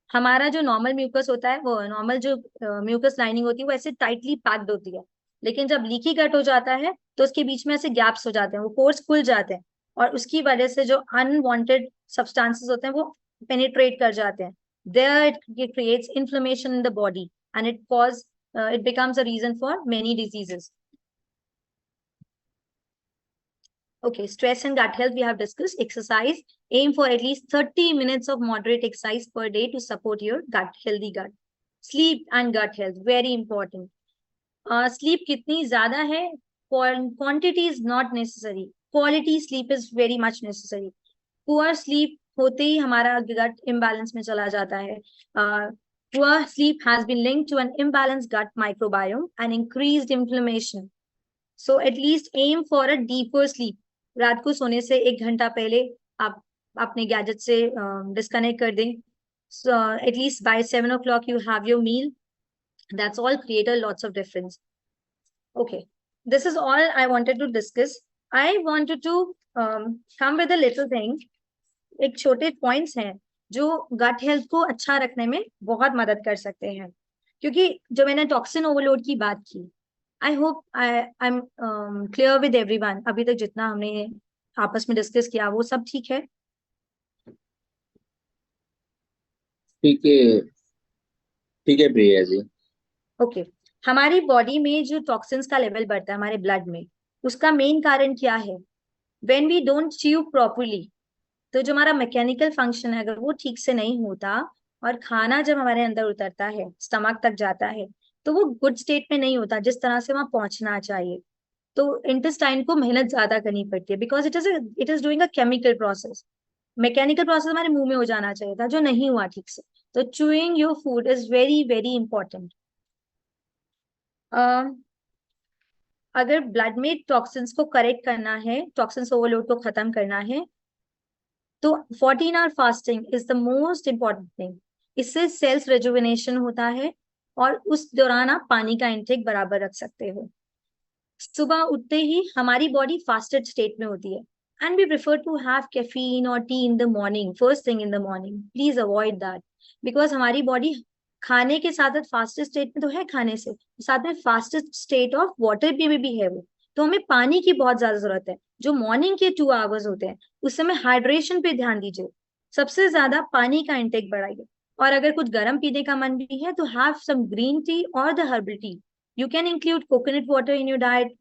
हमारा जो normal mucus होता है, वो normal जो mucus lining होती है वो ऐसे टाइटली पैक्ड होती है, लेकिन जब लीकी गट हो जाता है तो उसके बीच में ऐसे गैप्स हो जाते हैं, वो पोर्स खुल जाते हैं, और उसकी वजह से जो अनवांटेड सब्सटेंसेस होते हैं वो पेनिट्रेट कर जाते हैं. There it creates inflammation in the body and it becomes a reason for many diseases. Okay, stress and gut health we have discussed. Exercise, aim for at least 30 minutes of moderate exercise per day to support your healthy gut. Sleep and gut health, very important. Sleep कितनी ज्यादा है? Quantity is not necessary. Quality sleep is very much necessary. Poor sleep होते ही हमारा gut imbalance में चला जाता है. Poor sleep has been linked to an imbalanced gut microbiome and increased inflammation. So at least aim for a deeper sleep. रात को सोने से 1 घंटा पहले आप अपने गैजेट से डिस्कनेक्ट कर दें. So at least by 7 o'clock you have your meal. That's all create a lots of difference. Okay, this is all I wanted to discuss. I wanted to come with a little thing. एक छोटे points हैं जो gut health को अच्छा रखने में बहुत मदद कर सकते हैं. क्योंकि जो मैंने टॉक्सिन ओवरलोड की बात की, I hope I am clear with everyone. अभी तक जितना हमने आपस में डिस्कस किया वो सब ठीक है? ठीक है, ठीक है प्रिया जी. ओके, हमारी बॉडी में जो टॉक्सिन्स का लेवल बढ़ता है हमारे ब्लड में, उसका मेन कारण क्या है? When we don't chew properly, तो जो हमारा मैकेनिकल फंक्शन है अगर वो ठीक से नहीं होता, और खाना जब हमारे अंदर उतरता है, स्टमक तक जाता है, तो वो गुड स्टेट में नहीं होता जिस तरह से वहां पहुंचना चाहिए. तो इंटेस्टाइन को मेहनत ज्यादा करनी पड़ती है, because it is doing a chemical process. Mechanical process हमारे मुंह में हो जाना चाहिए था, जो नहीं हुआ ठीक से. तो chewing your food is very very important. अगर ब्लड में टॉक्सिन्स को करेक्ट करना है, टॉक्सिन्स ओवरलोड को खत्म करना है, तो 14 hour fasting is the most important thing. इससे सेल्स रेजुविनेशन होता है, और उस दौरान आप पानी का इंटेक बराबर रख सकते हो. सुबह उठते ही हमारी बॉडी फास्टेड स्टेट में होती है, and we prefer to have caffeine और tea in the morning, first thing in the morning. Please avoid that, because हमारी बॉडी खाने के साथ फास्टेस्ट स्टेट में तो है, खाने से साथ में फास्टेस्ट स्टेट ऑफ वाटर पे भी है वो. तो हमें पानी की बहुत ज्यादा जरूरत है. जो मॉर्निंग के 2 hours होते हैं उस समय हाइड्रेशन पे ध्यान दीजिए. सबसे ज्यादा पानी का इंटेक बढ़ाइए, और अगर कुछ गर्म पीने का मन भी है तो हैव सम ग्रीन टी और the herbal tea. You can include coconut water in your diet,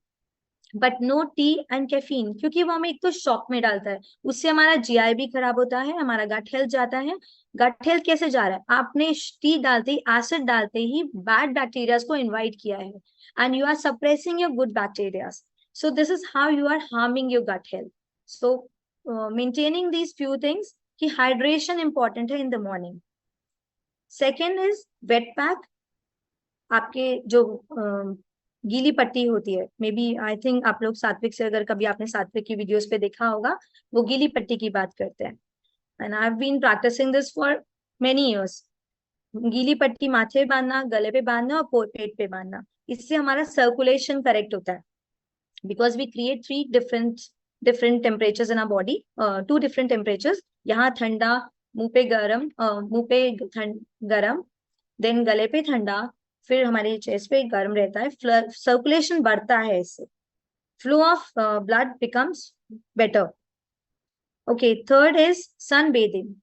but no tea and caffeine, क्योंकि वो हमें एक तो शॉक में डालता है, उससे हमारा जीआई भी खराब होता है, हमारा गट हेल्थ जाता है. गट हेल्थ कैसे जा रहा है? आपने टी डालते ही, एसिड डालते ही बैड बैक्टीरियाज को इनवाइट किया है, and you are suppressing your good bacterias. So this is how you are harming your gut health. So maintaining these few things, कि हाइड्रेशन इंपॉर्टेंट है in the morning. Second is wet pack. आपके जो गीली पट्टी होती है, may B I think आप लोग सात्विक से, अगर कभी आपने सात्विक की वीडियोस पे देखा होगा, वो गीली पट्टी की बात करते हैं. And I have been practicing this for many years. गीली पट्टी माथे पे बांधना, गले पे बांधना और पेट पे बांधना. इससे हमारा सर्कुलेशन करेक्ट होता है, because we create three different temperatures in our body, 2 different temperatures. यहाँ ठंडा, मुंह पे गरम, गरम, देन गले पे ठंडा, फिर हमारे चेस्ट पे गर्म रहता है. सर्कुलेशन बढ़ता है इससे, flow of blood becomes better. Okay, third is sun bathing.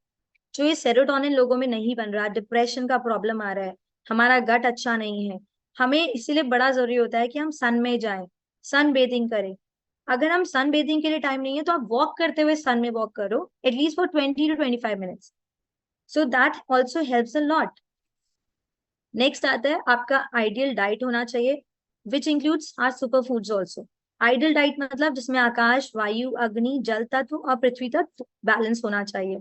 जो ये सेरोटोनिन लोगों में नहीं बन रहा, डिप्रेशन का प्रॉब्लम आ रहा है, हमारा गट अच्छा नहीं है, हमें इसीलिए बड़ा जरूरी होता है कि हम सन में जाएं, सन बेदिंग करें. अगर हम सन बेदिंग के लिए टाइम नहीं है तो आप वॉक करते हुए सन में वॉक करो, at least for 20 to 25 minutes. So that also helps a lot. Next आता है आपका आइडियल डाइट होना चाहिए, which includes are super foods also. Ideal diet मतलब जिसमें आकाश, वायु, अग्नि, जल तत्व और पृथ्वी तत्व बैलेंस होना चाहिए.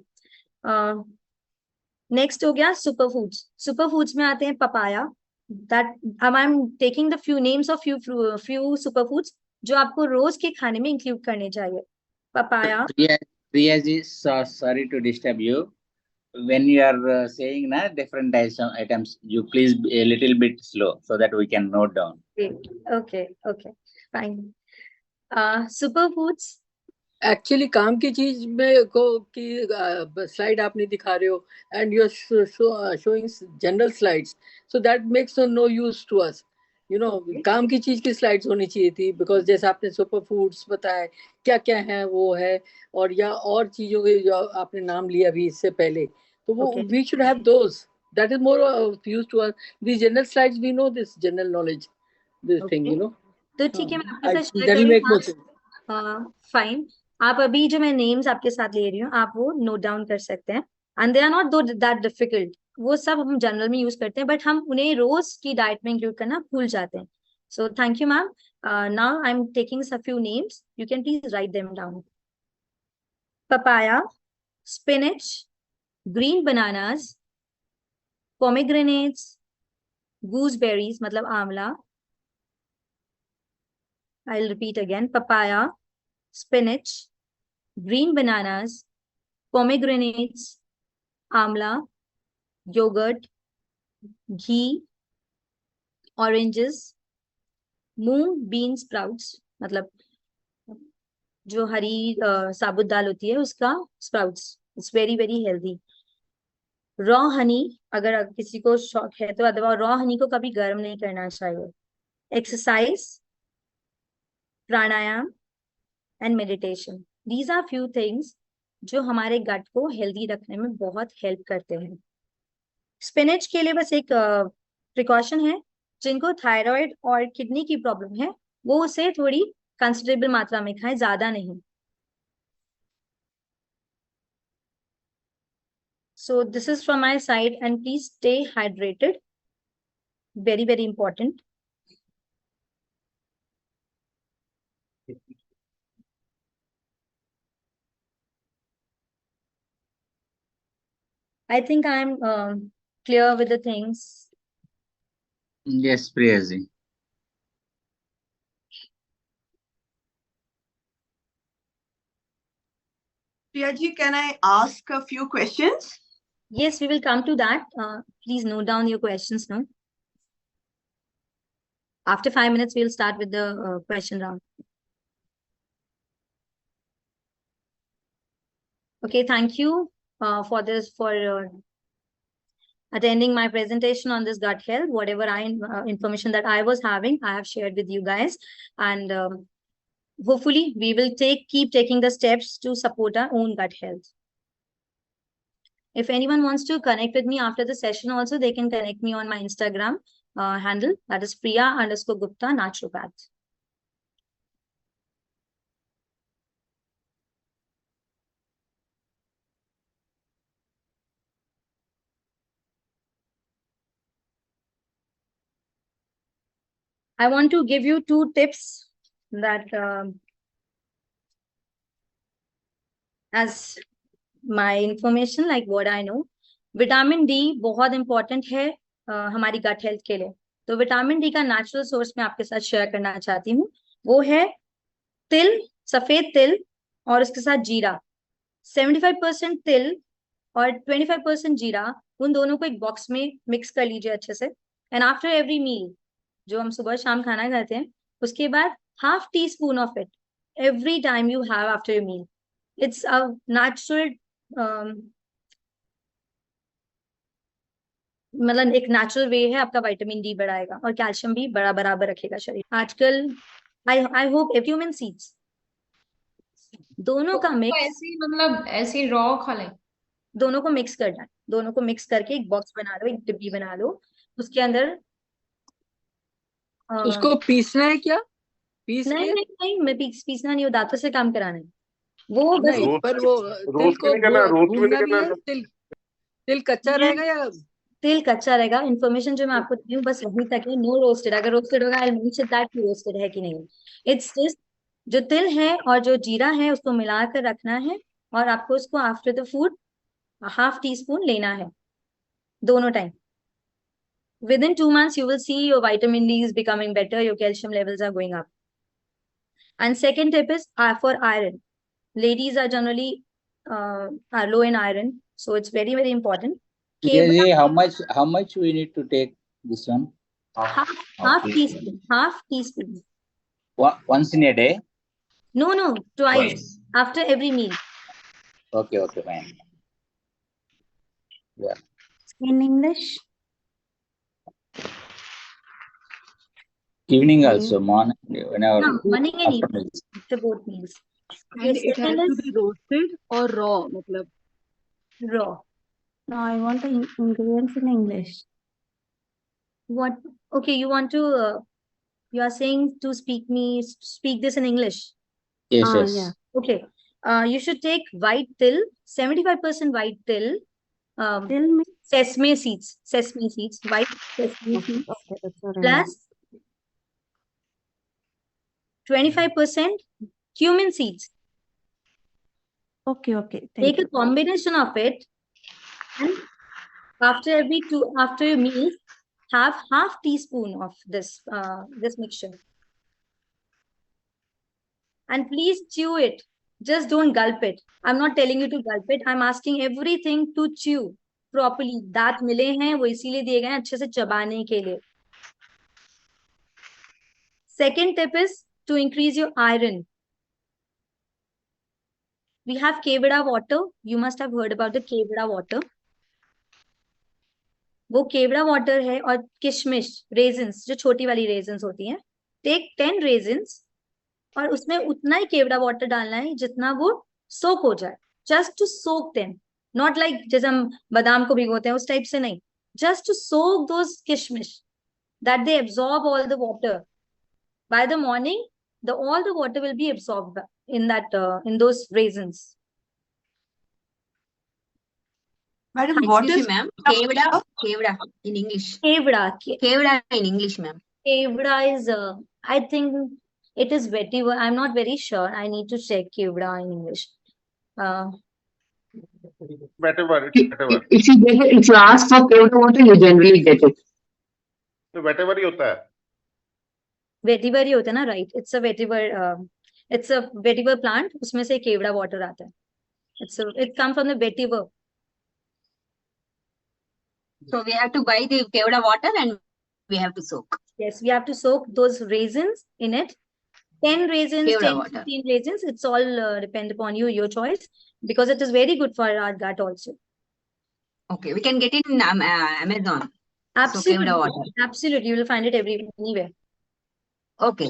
नेक्स्ट हो गया सुपर फूड्स. सुपर फूड्स में आते हैं papaya. That I am taking the few names of few super foods जो आपको रोज के खाने में इंक्लूड करने चाहिए. Papaya. Priya ji, sorry to disturb you. When you are saying na different items, you please be a little bit slow so that we can note down. Okay, fine. Super foods. Actually काम की चीज में को की slide आप नहीं दिखा रहे हो, and you are showing general slides, so that makes no use to us. You know, काम की चीज की स्लाइड्स होनी चाहिए थी, बिकॉज जैसे आपने सुपर फूड्स बताया क्या क्या है वो है, और या और चीजों के जो आपने नाम लिया अभी इससे पहले, तो वो we should have those. That is more use to us. The general slides, we know this general knowledge, this thing, you know. तो ठीक है, मैं आपके साथ शेयर करूँ. फाइन. आप अभी जो मैं नेम्स आपके साथ ले रही हूँ, आप वो नोट डाउन कर सकते हैं. And they are not that difficult. वो सब हम जनरल में यूज करते हैं, बट हम उन्हें रोज की डाइट में इंक्लूड करना भूल जाते हैं. So thank you ma'am. Now I am taking some few names, you can please write them down. Papaya, spinach, green bananas, pomegranates, gooseberries मतलब amla. I'll repeat again. Papaya, spinach, green bananas, pomegranates, amla, yogurt, ghee, oranges, moong bean sprouts मतलब जो हरी साबुत दाल होती है उसका sprouts. It's very very healthy. Raw honey, अगर किसी को शौक है तो, अथवा रॉ हनी को कभी गर्म नहीं करना चाहिए. Exercise, pranayama and meditation. These are few things जो हमारे गट को हेल्दी रखने में बहुत हेल्प करते हैं. स्पिनच के लिए बस एक प्रिकॉशन है, जिनको थायराइड और किडनी की प्रॉब्लम है वो उसे थोड़ी कंसिडरेबल मात्रा में खाएं, ज्यादा नहीं. सो this is from my side and please stay hydrated, very very important. I think I'm clear with the things. Yes, Priya ji. Priya ji, can I ask a few questions? Yes, we will come to that. Please note down your questions now. After 5 minutes, we'll start with the question round. Okay, thank you for attending my presentation on this gut health. Whatever information that I was having, I have shared with you guys, and hopefully we will keep taking the steps to support our own gut health. If anyone wants to connect with me after the session also, they can connect me on my Instagram handle, that is Priya_Gupta Naturopath. I want to give you 2 tips that as my information, like what I know. Vitamin D बहुत important है हमारी gut health के लिए। तो vitamin D का natural source मैं आपके साथ शेयर करना चाहती हूँ, वो है तिल, सफेद तिल और उसके साथ जीरा। 75% तिल और 25% जीरा, उन दोनों को एक बॉक्स में मिक्स कर लीजिए अच्छे से। एंड आफ्टर एवरी मील, जो हम सुबह शाम खाना खाते हैं, उसके बाद ½ teaspoon of it every time you have after a meal. It's a natural मतलब एक नेचुरल वे है, आपका विटामिन डी बढ़ाएगा और कैल्शियम भी बराबर रखेगा शरीर। आजकल आई होप एव्यूमेन सीड्स दोनों का मिक्स, ऐसे मतलब ऐसे रॉ खा ले, दोनों को मिक्स करना है, दोनों को मिक्स करके एक बॉक्स बना लो, एक डिब्बी बना लो, उसके अंदर उसको पीसना है क्या? नहीं, मैं पीसना नहीं, वो दांतों से काम कराना है वो बस। नहीं, पर वो तिल को भूनना भी है। तिल कच्चा रहेगा या तिल कच्चा रहेगा? इन्फॉर्मेशन जो मैं आपको दे रही हूँ बस वहीं तक है, नो रोस्टेड। अगर रोस्टेड होगा आई विल मेंशन दैट कि रोस्टेड है कि नहीं। इट्स जस्ट जो तिल है और जो जीरा है उसको मिलाकर रखना है, और आपको उसको आफ्टर द फूड ½ टीस्पून लेना है दोनों time. Within 2 months, you will see your vitamin D is becoming better, your calcium levels are going up. And second tip is for iron. Ladies are generally are low in iron, so it's very, very important. How much we need to take this one? Half teaspoon. Half teaspoon. Once in a day? No, twice. After every meal. Okay, fine. Yeah. In English? Evening also, morning, whenever. No, morning and evening. After both meals. And it has to be roasted or raw, मतलब raw. No, I want the ingredients in English. What? Okay, you want to, you are saying to speak this in English? Yes. Yeah. Okay. You should take white till, 75% white till, sesame seeds, white sesame seeds, plus 25% cumin seeds. Okay. Take a combination of it, and after your meals, have ½ teaspoon of this mixture. And please chew it. Just don't gulp it. I'm not telling you to gulp it. I'm asking everything to chew properly. दांत मिले हैं वो इसीलिए दिए गए हैं अच्छे से चबाने के लिए. Second tip is to increase your iron. We have kewra water. You must have heard about the kewra water. वो केवड़ा water है, और किशमिश, raisins, जो छोटी वाली raisins होती हैं. Take 10 raisins और उसमें उतना ही केवड़ा वाटर डालना है जितना वो सोक हो जाए. Just to soak them, not like जैसे हम बादाम को भिगोते हैं उस टाइप से नहीं. जस्ट टू सोक दोस किशमिश that they absorb all the water. By the morning all the water will be absorbed in those raisins. Madam, what is ma'am? Kevda in English. Kevda in English, ma'am. Kevda is I think it is vetiver. I'm not very sure. I need to check kevda in English. Whatever. If you ask for kevda water, you generally get it. तो whatever ही होता है. Vetiver ही होता है ना, right? It's a vetiver plant. उसमें से केवड़ा water आता है. It comes from the vetiver. So we have to buy the kevda water and we have to soak. Yes, we have to soak those raisins in it. 10 raisins, Kevda 10, water. 15 raisins. It's all depend upon you, your choice, because it is very good for our gut also. Okay, we can get it in Amazon. Absolutely, kevda water. absolutely. You will find it anywhere. Okay,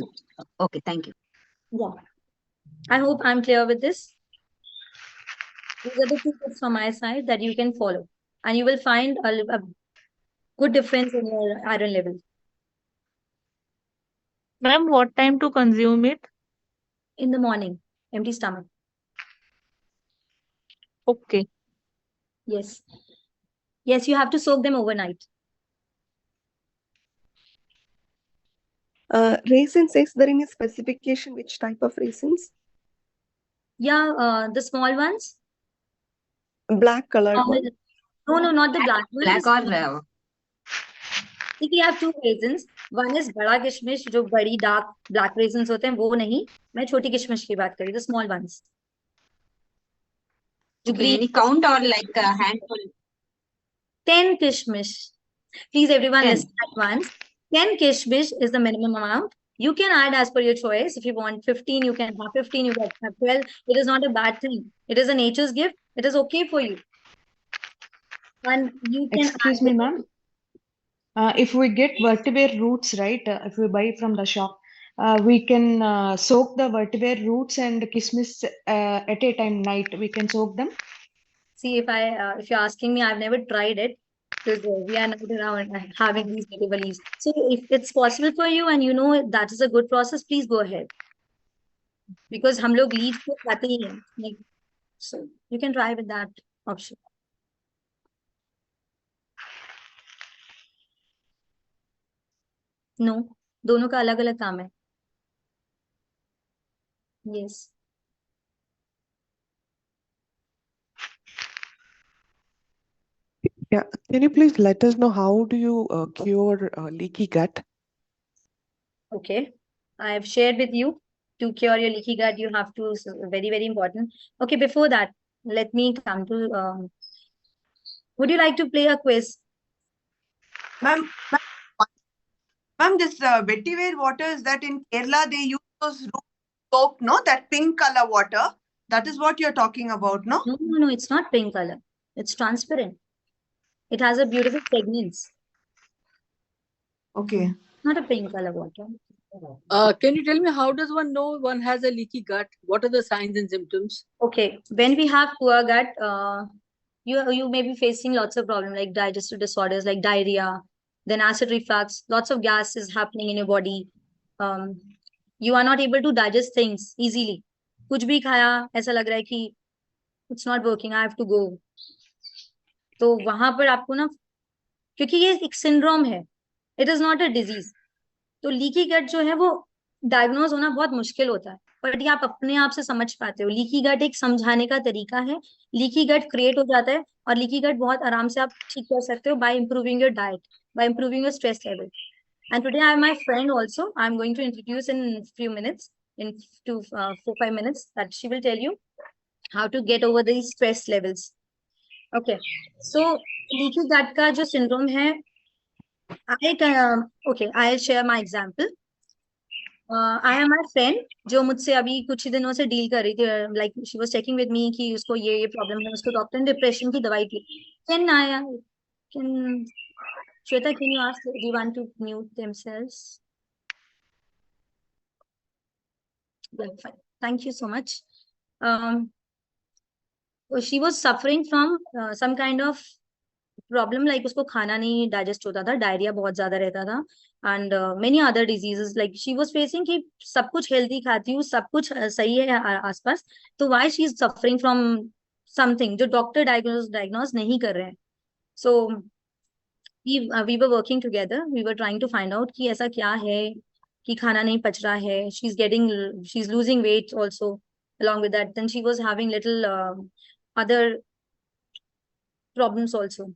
thank you. Yeah. I hope I'm clear with this. These are the 2 tips from my side that you can follow, and you will find a good difference in your iron level. Ma'am, what time to consume it? In the morning, empty stomach. Okay. Yes. Yes, you have to soak them overnight. Raisins, is there any specification which type of raisins? Yeah, the small ones. Black colored one? No, not the black one. Black or See, we have 2 raisins. One is बड़ा किशमिश जो बड़ी dark black raisins होते हैं, वो नहीं. मैं छोटी किशमिश की बात कर रही हूँ, the small ones. जो okay, green. any count or like a handful? 10 kishmish. Please, everyone, 10. listen at once. 10 kishmish is the minimum amount. You can add as per your choice. If you want 15, you can have 15, you can have 12. It is not a bad thing. It is a nature's gift. It is okay for you. And you can Excuse me, ma'am. If we get vetiver roots, right, if we buy from the shop, we can soak the vetiver roots and kismis at a time night. We can soak them. See, if you're asking me, I've never tried it because we are not around having these vetiver leaves. So if it's possible for you and you know that is a good process, please go ahead. Because हम लोग leaves को खाते ही हैं. Like, so you can try with that option. No, दोनों का अलग अलग काम है. Yes. Yeah, can you please let us know how do you cure leaky gut? Okay, I have shared with you to cure your leaky gut. You have to very, very important. Okay, before that, let me come to. Would you like to play a quiz? Ma'am, this vetiver water is that in Kerala they use those root soap, no? That pink color water. That is what you're talking about, no? No, it's not pink color. It's transparent. It has a beautiful fragrance. Okay. Not a pink color water. Can you tell me how does one know one has a leaky gut? What are the signs and symptoms? Okay, when we have poor gut, you may be facing lots of problems like digestive disorders like diarrhea, then acid reflux, lots of gas is happening in your body. You are not able to digest things easily. कुछ भी खाया ऐसा लग रहा है कि it's not working, I have to go. तो वहां पर आपको ना, क्योंकि ये एक सिंड्रोम है, it is not a disease. तो लीकी गट जो है वो डायग्नोज होना बहुत मुश्किल होता है, बट ये आप अपने आप से समझ पाते हो. लीकी गट एक समझाने का तरीका है. लीकी गट क्रिएट हो जाता है और लीकी गट बहुत आराम से आप ठीक कर सकते हो by improving your diet, by improving your stress level. And today I have my friend also. I'm going to introduce in few minutes, in 4-5 minutes, that she will tell you how to get over these stress levels. Okay, so leaky gut का जो syndrome है, I'll share my example. I have my friend जो मुझसे अभी कुछ ही दिनों से deal कर रही थी, like she was checking with me कि उसको ये प्रॉब्लम है, उसको डॉक्टर ने डिप्रेशन की दवाई दी. Can Shweta, can you ask everyone to mute themselves? Yeah, fine. Thank you so much. She was suffering from some kind of problem, like उसको खाना नहीं digest होता था, diarrhea बहुत ज्यादा रहता था, and many other diseases. Like she was facing कि सब कुछ healthy खाती हूँ, सब कुछ सही है आसपास, तो why she is suffering from something जो doctor diagnose नहीं कर रहे हैं. So we were working together. We were trying to find out कि ऐसा क्या है कि खाना नहीं पच रहा है. She's losing weight also along with that. Then she was having little other problems also.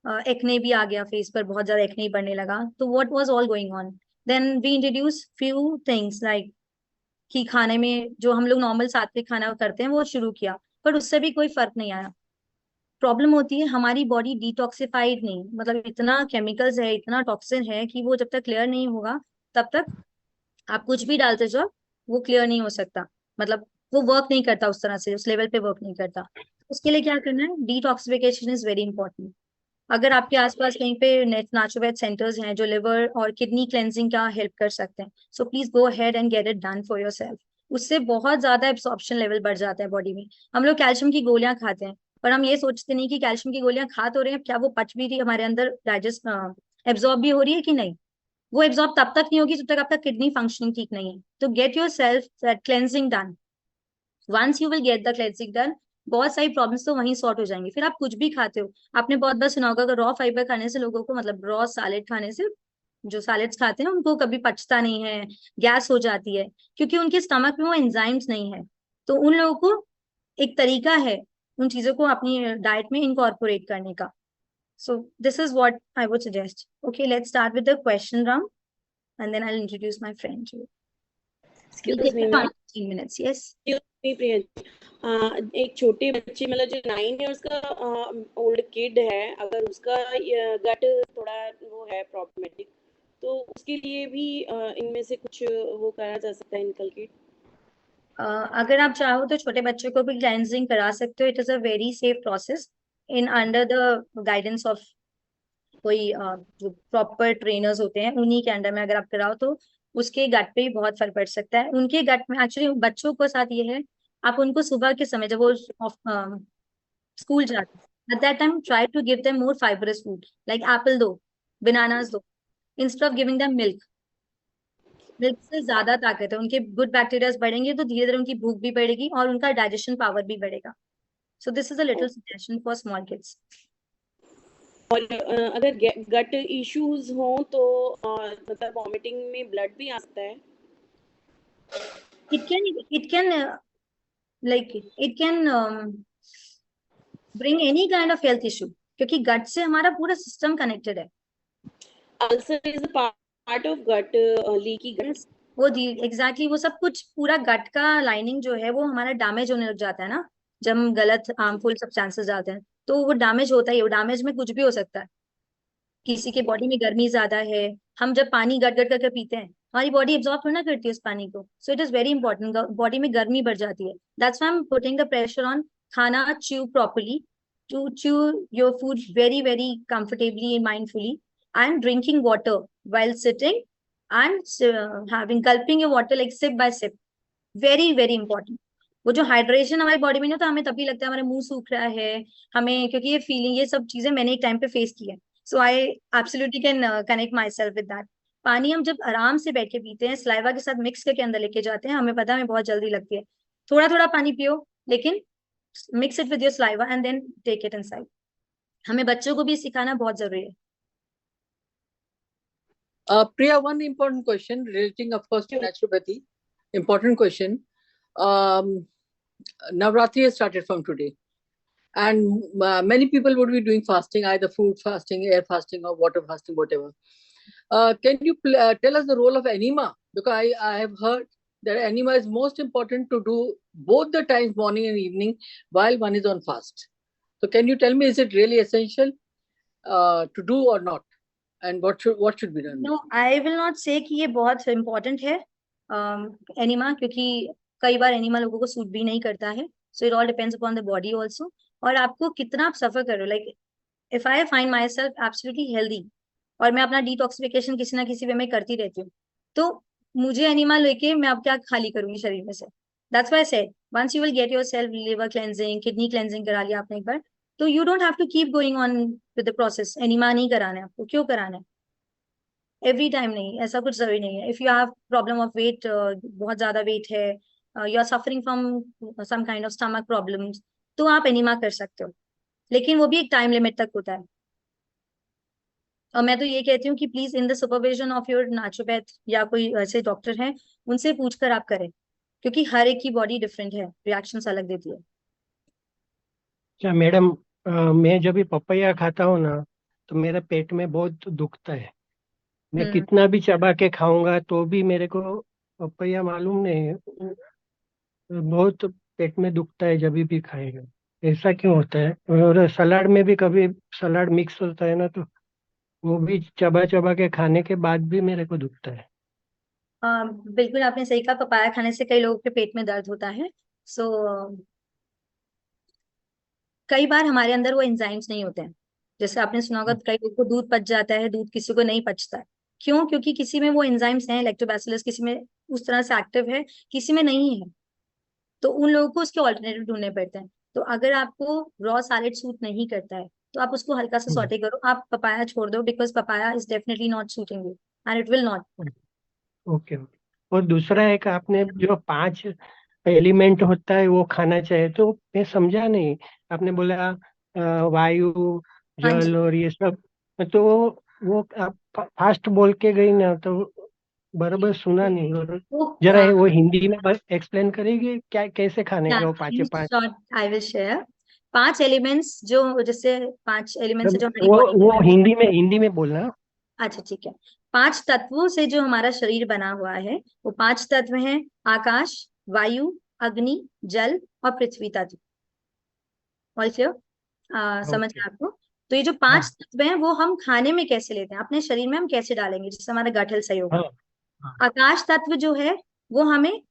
Acne भी आ गया face पर, बहुत ज़्यादा acne बढ़ने लगा. तो what was all going on? Then we introduced few things like कि खाने में जो हम लोग नॉर्मल सात्विक खाना करते हैं वो शुरू किया, पर उससे भी कोई फर्क नहीं आया. प्रॉब्लम होती है हमारी बॉडी डिटॉक्सिफाइड नहीं, मतलब इतना केमिकल्स है, इतना टॉक्सिन है कि वो जब तक क्लियर नहीं होगा तब तक आप कुछ भी डालते जाओ वो क्लियर नहीं हो सकता. मतलब वो वर्क नहीं करता उस तरह से, उस लेवल पे वर्क नहीं करता. उसके लिए क्या करना है, डिटॉक्सिफिकेशन इज वेरी इंपॉर्टेंट. अगर आपके आसपास कहीं पे नेचुरोपैथ सेंटर्स हैं जो लिवर और किडनी क्लेंजिंग का हेल्प कर सकते हैं, so please go ahead and get it done for yourself. उससे बहुत ज्यादा एब्सॉर्प्शन लेवल बढ़ जाता है बॉडी में। हम लोग कैल्शियम की गोलियां खाते हैं, पर हम ये सोचते नहीं कि कैल्शियम की गोलियां खा तो रहे हैं, क्या वो पच भी रही है हमारे अंदर, डाइजेस्ट एब्जॉर्ब भी हो रही है कि नहीं। वो एब्जॉर्ब तब तक नहीं होगी जब तक आपका किडनी फंक्शनिंग ठीक नहीं है। तो get your self cleansing done. Once you will get the cleansing done, बहुत सारी प्रॉब्लम्स तो वहीं सॉर्ट हो जाएंगी। फिर आप कुछ भी खाते हो, आपने बहुत बार सुना होगा रॉ फाइबर खाने से लोगों को, मतलब रॉ सैलेड खाने से, जो सैलेड्स खाते हैं उनको कभी पचता नहीं है, गैस हो जाती है, क्योंकि उनके स्टमक में वो एंजाइम्स नहीं है। तो उन लोगों को एक तरीका है उन चीजों को अपनी डाइट में इनकॉर्पोरेट करने का। सो this is what I would suggest. Okay, let's start with the question round and then I'll introduce my friend to you. Excuse We'll take me, the ma'am. 15 minutes. Yes. Excuse me, प्रिया। एक छोटे बच्चे मतलब जो 9 years का old kid है, अगर उसका गट थोड़ा वो है प्रॉब्लमेटिक, तो उसके लिए भी इनमें से कुछ वो करा जा सकता है इनकलकेट? अगर आप चाहो तो छोटे बच्चों को भी क्लेंजिंग करा सकते हो। It is a very safe process in under the guidance of कोई जो प्रॉपर ट्रेनर्स होते हैं, उन्हीं के अंडर में अगर आप कराओ तो उसके गट पे भी बहुत फर्क पड़ सकता है। उनके गट में एक्चुअली बच्चों को साथ ये है, आप उनको सुबह के समय जब वो स्कूल जाते हैं, at that time try to give them more fibrous food, like apple दो, बनानास दो, instead of giving them milk. Milk से ज्यादा ताकत है, उनके गुड बैक्टीरियाज बढ़ेंगे तो धीरे धीरे उनकी भूख भी बढ़ेगी और उनका डाइजेशन पावर भी बढ़ेगा। सो this is a little suggestion for small kids. और अगर गट इश्यूज हो तो मतलब वॉमिटिंग में ब्लड भी आ सकता है? It can like it can bring any kind of health issue, क्योंकि गट से हमारा पूरा सिस्टम कनेक्टेड है। Ulcer is a part of gut, leaky gut. वो एग्जैक्टली वो सब कुछ पूरा गट का लाइनिंग जो है वो हमारा डैमेज होने लग जाता है ना, जब हम गलत हार्मफुल सब्सटेंसेस डालते हैं तो वो डैमेज होता है। वो डैमेज में कुछ भी हो सकता है। किसी के बॉडी में गर्मी ज्यादा है, हम जब पानी गट गट करके पीते हैं हमारी बॉडी एब्जॉर्ब थोड़ा ना करती है उस पानी को। So it is very important, body में गर्मी बढ़ जाती है। That's why I am putting the pressure on khana, chew properly, to chew your food very very comfortably mindfully, and drinking water while sitting and having gulping your water like sip by sip, very very important। वो जो hydration हमारी body में नहीं होता, हमें तभी लगता है हमारे मुंह सूख रहा है हमें, क्योंकि ये फीलिंग, ये सब चीजें मैंने एक टाइम पे फेस की है। So I absolutely can connect myself with that. पानी हम जब आराम से बैठ के पीते हैं, सलाइवा के साथ मिक्स करके अंदर लेके जाते हैं, हमें पता है हमें बहुत जल्दी लगती है, थोड़ा थोड़ा पानी पियो, लेकिन mix it with your saliva and then take it inside. हमें बच्चों को भी सिखाना बहुत जरूरी है। Priya, one important question relating, of course, to naturopathy. Important question. Navratri has started from today, and many people would be doing fasting, either food fasting, air fasting, or water fasting, whatever. Can you tell us the role of enema? Because I have heard that enema is most important to do both the times, morning and evening, while one is on fast. So can you tell me, is it really essential to do or not? And what should be done? No, I will not say कि ये बहुत important है enema, क्योंकि कई बार enema लोगों को suit भी नहीं करता है। So it all depends upon the body also, और आपको कितना आप सफर कर रहे हो। Like if I find myself absolutely healthy और मैं अपना डिटॉक्सिफिकेशन किसी ना किसी वे में करती रहती हूँ, तो मुझे एनिमा लेके मैं अब क्या खाली करूंगी शरीर में से। That's why I said once you will get yourself liver cleansing, kidney cleansing करा लिया आपने एक बार, तो you don't have to keep going on with the process। Enema नहीं कराना है आपको, क्यों कराना है? एवरी टाइम नहीं, ऐसा कुछ जरूरी नहीं है। If you have problem of weight, बहुत ज्यादा वेट है, you are suffering from some kind of stomach problems, तो आप एनिमा कर सकते हो, लेकिन वो भी एक टाइम लिमिट तक होता है। और मैं तो ये कहती हूँ कि please in the supervision of your naturopath या कोई ऐसे डॉक्टर हैं, उनसे पूछकर आप करें, क्योंकि हर एक की बॉडी डिफरेंट है, रिएक्शंस अलग देती है। क्या मैडम, मैं जब भी पपैया खाता हूँ ना तो मेरे पेट में बहुत दुखता है। मैं कितना भी चबा के खाऊंगा तो भी मेरे को पपैया मालूम नहीं बहुत पेट में दुखता है जब भी खाएगा। ऐसा क्यों होता है? और सलाद में भी कभी सलाद मिक्स होता है ना, तो वो भी चबा चबा के खाने के बाद भी मेरे को दुखता है। बिल्कुल आपने सही कहा, पपाया खाने से कई लोगों के पेट में दर्द होता है। सो कई बार हमारे अंदर वो एंजाइम्स नहीं होते हैं। जैसे आपने सुना होगा कई लोगों को दूध पच जाता है, दूध किसी को नहीं पचता है। क्यों? क्योंकि किसी में वो एंजाइम्स हैं लैक्टोबैसिलस, किसी में उस तरह से एक्टिव है, किसी में नहीं है, तो उन लोगों को उसके ऑल्टरनेटिव ढूंढने पड़ते हैं। तो अगर आपको रॉ सैलेड सूट नहीं करता है तो आप उसको हल्का सा सॉटे करो, आप पपाया छोड़ दो, because papaya is definitely not shooting you and it will not. Okay. और दूसरा एक आपने जो 5 एलिमेंट होता है वो खाना चाहिए, तो मैं समझा नहीं, आपने बोला वायु, हाँ जी, जल और ये सब, तो वो आप फास्ट बोल के गई ना, तो बराबर सुना नहीं। और वो जरा वो हिंदी में एक्सप्लेन करेगी क्या, कैसे खाने का वो 5 आई विल शेयर। 5 एलिमेंट्स जो, जैसे 5 एलिमेंट्स जो हमारी वो बॉडी, वो हिंदी में बोलना। अच्छा ठीक है। 5 तत्वों से जो हमारा शरीर बना हुआ है, वो 5 तत्व हैं: आकाश, वायु, अग्नि, जल और पृथ्वी तत्व। All clear? समझ ओके। गए आपको? तो ये जो 5 तत्व हैं वो हम खाने में कैसे लेते हैं, अपने शरीर में हम कैसे डालेंगे जिससे हमारा गट हेल्थ सही होगा। आकाश तत्व जो है वो हमें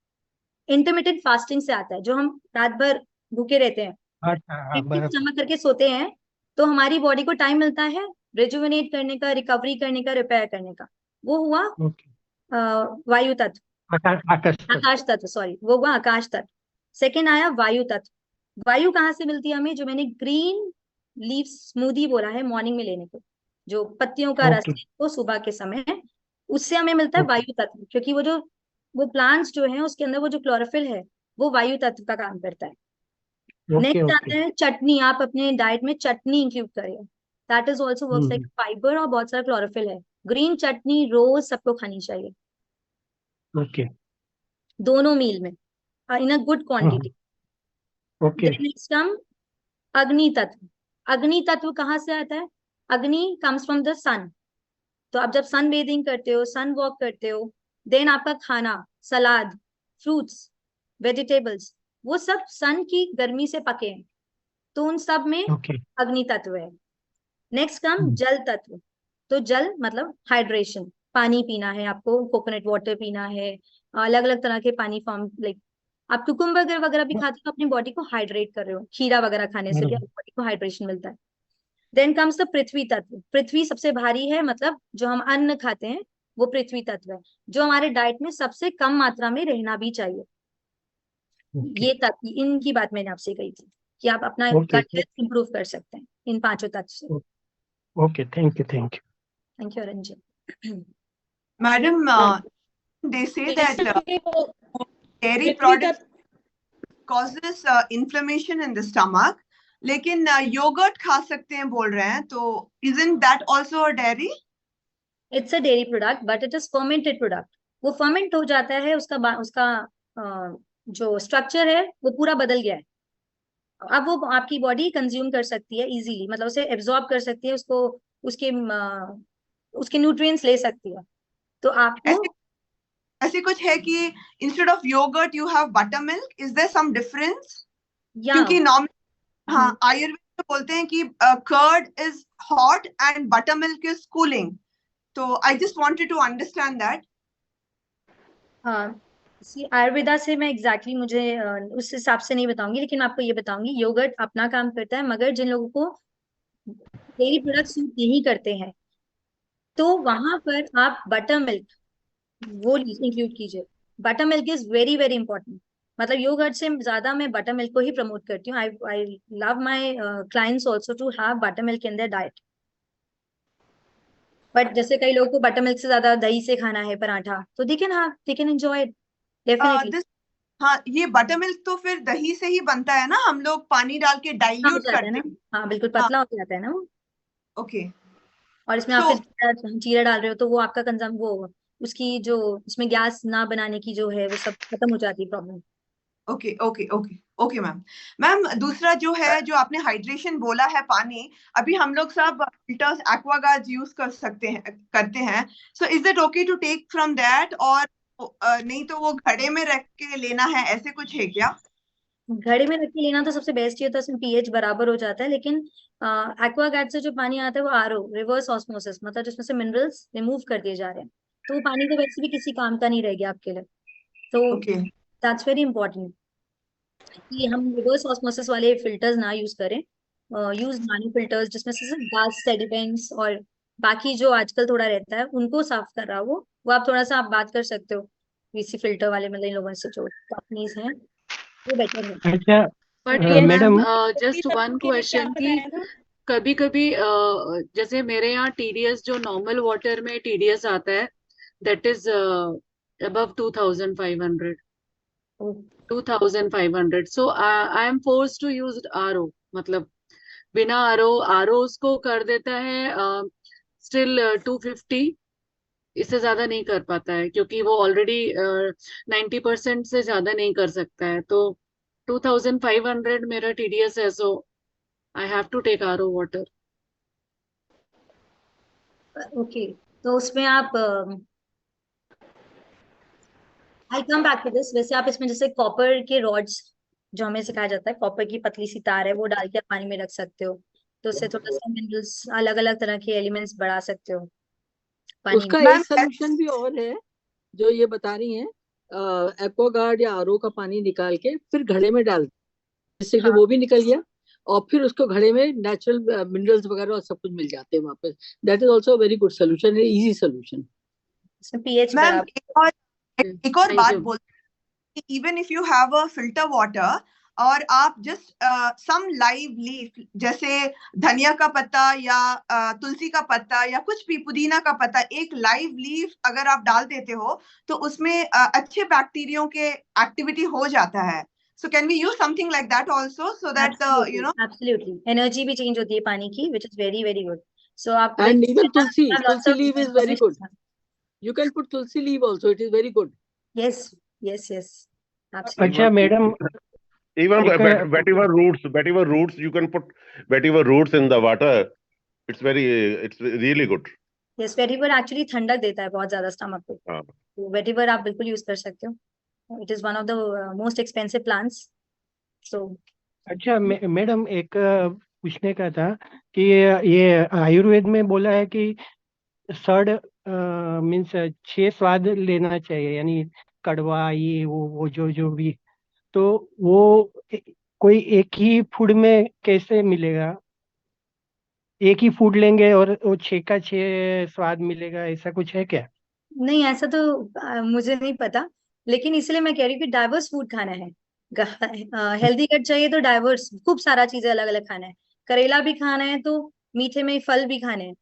इंटरमिटेंट फास्टिंग से आता है, जो हम रात भर भूखे रहते हैं, हाँ, बराबर। स्टमक करके सोते हैं, तो हमारी बॉडी को टाइम मिलता है रिजुविनेट करने का, रिकवरी करने का, रिपेयर करने का। वो हुआ वायु तत्व, आकाश तत्व, सॉरी, वो हुआ आकाश तत्व। सेकेंड आया वायु तत्व। वायु कहाँ से मिलती है हमें? जो मैंने ग्रीन लीफ स्मूदी बोला है मॉर्निंग में लेने को, जो पत्तियों का रस है वो सुबह के समय, उससे हमें मिलता है वायु तत्व, क्योंकि वो प्लांट्स जो है उसके अंदर वो जो क्लोरोफिल है वो वायु तत्व का काम करता है। नेक्स्ट आता है चटनी। आप अपने डाइट में चटनी इंक्लूड करें, that is also works like fibre और बहुत सारा क्लोरोफिल है। ग्रीन चटनी रोज सबको खानी चाहिए, ओके। दोनों मील में, in a good quantity. Okay. Next come agni tattva. अग्नि तत्व कहाँ से आता है? अग्नि कम्स फ्रॉम द सन। तो आप जब सन बेदिंग करते हो, सन वॉक करते हो, देन आपका खाना, सलाद, फ्रूट्स, वेजिटेबल्स, वो सब सन की गर्मी से पके हैं, तो उन सब में अग्नि तत्व है। नेक्स्ट कम जल तत्व। तो जल मतलब हाइड्रेशन, पानी पीना है आपको, कोकोनट वाटर पीना है, अलग अलग तरह के पानी फॉर्म, लाइक आप कुकुम्बर वगैरह भी खाते हो, अपनी बॉडी को हाइड्रेट कर रहे हो, खीरा वगैरह खाने से भी बॉडी को हाइड्रेशन मिलता है। देन कम्स द पृथ्वी तत्व। पृथ्वी सबसे भारी है, मतलब जो हम अन्न खाते हैं वो पृथ्वी तत्व है, जो हमारे डाइट में सबसे कम मात्रा में रहना भी चाहिए। ये तत्व, इनकी बात मैंने आपसे कही थी कि आप अपना गट हेल्थ इंप्रूव कर सकते हैं इन 5 तत्व से। Okay, thank you. Thank you Ranjan. Madam, they say that dairy products causes inflammation in the stomach, लेकिन योगर्ट खा सकते हैं बोल रहे हैं, तो isn't that also a dairy? It's a dairy product, but it is fermented product. वो ferment हो जाता है, उसका जो स्ट्रक्चर है वो पूरा बदल गया है। अब वो आपकी बॉडी कंज्यूम कर सकती है इजीली, मतलब उसे एब्जॉर्ब कर सकती है, उसको उसके न्यूट्रिएंट्स ले सकती है। तो आपको ऐसे कुछ है कि instead of yoghurt you have butter milk, is there some difference? क्योंकि नॉर्मली हाँ आयुर्वेद में बोलते हैं कि curd is hot and buttermilk is cooling, तो I just wanted to understand that. हाँ, आयुर्वेदा से मैं एग्जैक्टली मुझे उस हिसाब से नहीं बताऊंगी, लेकिन आपको ये बताऊंगी, योगर्ट अपना काम करता है, मगर जिन लोगों को डेयरी प्रोडक्ट सूट नहीं करते हैं तो वहां पर आप बटर मिल्क वो इंक्लूड कीजिए। Butter milk is very very important, मतलब योगर्ट से ज्यादा मैं बटर मिल्क को ही प्रमोट करती हूँ। I love my clients also to have butter milk in their diet. But जैसे कई लोगों को बटर मिल्क से ज्यादा दही से खाना है पराठा, तो दे कैन एंजॉय डेफिनेटली। हाँ, ये बटर मिल्क तो फिर दही से ही बनता है ना, हम लोग पानी डाल के डाइल्यूट करते हैं। हाँ बिल्कुल, पतला हो जाता है ना वो। ओके। और इसमें आप फिर जीरा डाल रहे हो तो वो आपका कंजम, वो उसकी जो उसमें गैस ना बनाने की जो है वो सब खत्म हो जाती है problem. Okay okay okay okay ma'am. Ma'am, दूसरा जो है, जो आपने हाइड्रेशन बोला है, पानी, अभी हम लोग सब फिल्टर्स एक्वागार्ड यूज करते हैं, so is it okay to take from that, और नहीं तो वो घड़े में रख के लेना है, ऐसे कुछ है क्या? घड़े में रख के लेना तो सबसे बेस्ट ही होता है, उसमें पीएच बराबर हो जाता है, लेकिन एक्वागार्ड से जो पानी आता है वो आरओ, रिवर्स ऑस्मोसिस, मतलब जिसमें से मिनरल्स रिमूव कर दिए जा रहे हैं, तो वो पानी तो वैसे भी किसी काम का नहीं रह गया आपके लिए। तो दैट्स वेरी इंपॉर्टेंट कि हम रिवर्स ऑस्मोसिस वाले फिल्टर्स ना यूज करें, यूज नानो फिल्टर्स जिसमें से सिर्फ गैस सेडिमेंट्स और बाकी जो आजकल थोड़ा रहता है उनको साफ कर रहा हो, वो आप थोड़ा सा आप बात कर सकते हो वीसी फिल्टर वाले, मतलब इन लोगों से जो कंपनीज हैं, वो बेटर है। अच्छा बट ये मैडम जस्ट वन के लिए क्या क्वेश्चन कि बताया था? कभी कभी जैसे मेरे यहाँ टीडीएस जो नॉर्मल वाटर में टीडीएस आता है that is above 2500, 2500, so I am forced to use RO, मतलब बिना आरओ उसको कर देता है स्टिल 250, इससे ज्यादा नहीं कर पाता है क्योंकि वो ऑलरेडी 90% से ज्यादा नहीं कर सकता है, तो 2500 मेरा टीडीएस है, so I have to take RO water. Okay, तो उसमें आप I come back to this. वैसे आप इसमें जैसे कॉपर के रॉड्स, जो हमें सिखाया जाता है, कॉपर की पतली सी तार है, वो डाल के आप पानी में रख सकते हो, तो उससे थोड़ा सा मिनरल्स, अलग अलग तरह के एलिमेंट्स बढ़ा सकते हो पानी में। उसका मैम एक सोल्यूशन भी और है जो ये बता रही हैं, एक्वागार्ड या आरओ का पानी निकाल के फिर घड़े में डाल, जिससे कि हाँ, वो भी निकल गया और फिर उसको घड़े में नेचुरल मिनरल्स वगैरह और सब कुछ मिल जाते हैं वापस। That is also very good solution, easy solution. इसमें पीएच मैम बराबर। एक और थैंक बात यू। बोल, even if you have a filter water और आप जस्ट सम लाइव लीफ जैसे धनिया का पत्ता या तुलसी का पत्ता या कुछ भी पुदीना का पत्ता, एक लाइव लीफ अगर आप डाल देते हो तो उसमें अच्छे बैक्टीरियो के एक्टिविटी हो जाता है। So can we use something like that also so that you know. Absolutely, energy भी चेंज होती है पानी की, which is very very good. So आप and even lots tulsi of leave is very good, you can put tulsi leave also, it is very good. Yes yes yes, अच्छा absolutely. Madam Even एक vetiver roots, you can put vetiver roots in the water. It's really good. Yes, vetiver actually ठंडक देता है बहुत ज्यादा stomach को, हाँ। तो वेटिवर आप बिल्कुल यूज कर सकते हो। It is one of the most expensive plants. So अच्छा मैडम एक पूछने का था कि ये आयुर्वेद में बोला है कि सड़ मीन्स 6 स्वाद लेना चाहिए, यानी कड़वा ये वो जो जो भी, तो वो कोई एक ही फूड में कैसे मिलेगा? एक ही फूड लेंगे और वो 6 का 6 स्वाद मिलेगा, ऐसा कुछ है क्या? नहीं, ऐसा तो मुझे नहीं पता, लेकिन इसलिए मैं कह रही हूँ कि डाइवर्स फूड खाना है। हेल्दी कट चाहिए तो डाइवर्स खूब सारा चीजें अलग अलग खाना है। करेला भी खाना है तो मीठे में फल भी खाने हैं।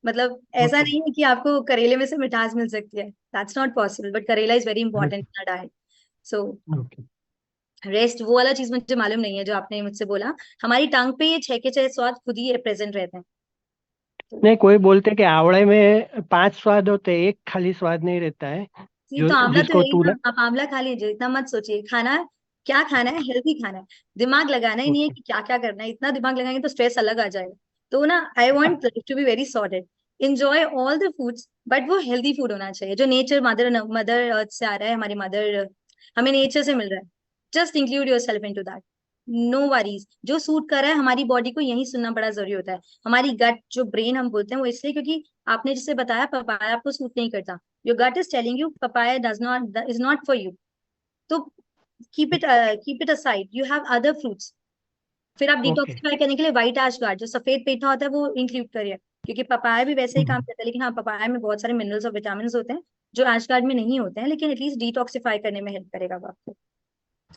मतलब ऐसा ओके नहीं है कि आपको करेले में से मिठास मिल सकती है, दैट्स नॉट पॉसिबल, बट करेला is very important in diet. So okay. Rest वो वाला चीज मुझे मालूम नहीं है जो आपने मुझसे बोला। हमारी टांग पे ये 6 के 6 स्वाद खुद ही प्रेजेंट रहते हैं। तो नहीं, कोई बोलते हैं कि आंवले में 5 स्वाद होते हैं, एक खाली स्वाद नहीं रहता है, ये जो तो आंवला तो जिसको है ही तूला। ना, आप आंवला खा लीजिए, इतना मत सोचिए। खाना क्या खाना है, हेल्दी खाना है। दिमाग लगाना ही नहीं है ओके कि क्या क्या करना है, इतना दिमाग लगाएंगे तो स्ट्रेस अलग आ जाएगा। तो ना, I want life to be very sorted, enjoy all the foods, but वो हेल्दी फूड होना चाहिए जो नेचर, मदर मदर अर्थ से आ रहा है, हमारी मदर हमें नेचर से मिल रहा है। Just include your self in to that, no worries. जो सूट कर रहा है हमारी बॉडी को, यही सुनना बड़ा जरूरी होता है। हमारी गट, जो ब्रेन हम बोलते हैं, वो इसलिए क्योंकि आपने जिसे बताया पपाया आपको सूट नहीं करता, your gut is telling you papaya is not for you, तो keep it aside, you have other fruits। फिर आप ओके। डिटॉक्सिफाई करने के लिए व्हाइट एश गार्ड, जो सफेद पेठा होता है, वो इंक्लूड करिए, क्योंकि पपाया भी वैसे ही काम करता है, लेकिन हाँ, पपाया में बहुत सारे मिनरल्स और विटामिन होते हैं जो एश गार्ड में नहीं होते हैं, लेकिन एटलीस्ट डिटॉक्सिफाई करने में हेल्प करेगा वो आपको।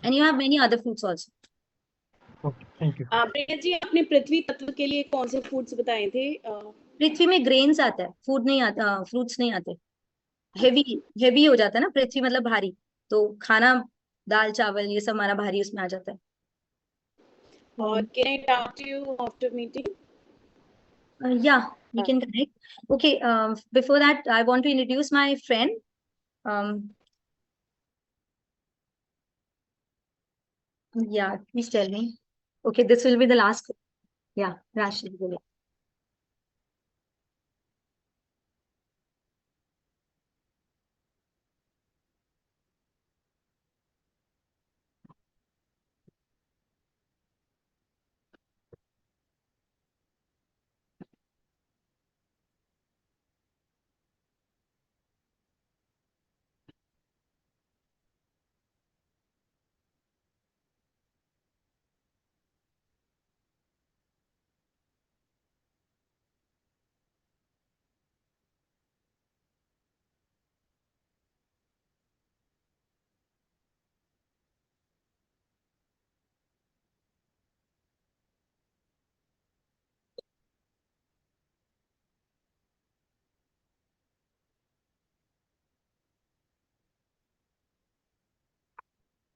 And you have many other fruits also. Okay thank you. Priya ji, आपने पृथ्वी तत्व के लिए कौन से फूड्स बताए थे? पृथ्वी में ग्रेन्स आता है, फूड नहीं आता, फ्रूट्स नहीं आते। हेवी हेवी हो जाता है ना पृथ्वी, मतलब भारी, तो खाना दाल चावल ये सब हमारा भारी उसमें आ जाता है। और can I talk to you after meeting? Yeah, we can connect. Okay, before that, I want to introduce my friend. Um, yeah, please tell me. Okay, this will be the last. Yeah, Rashid.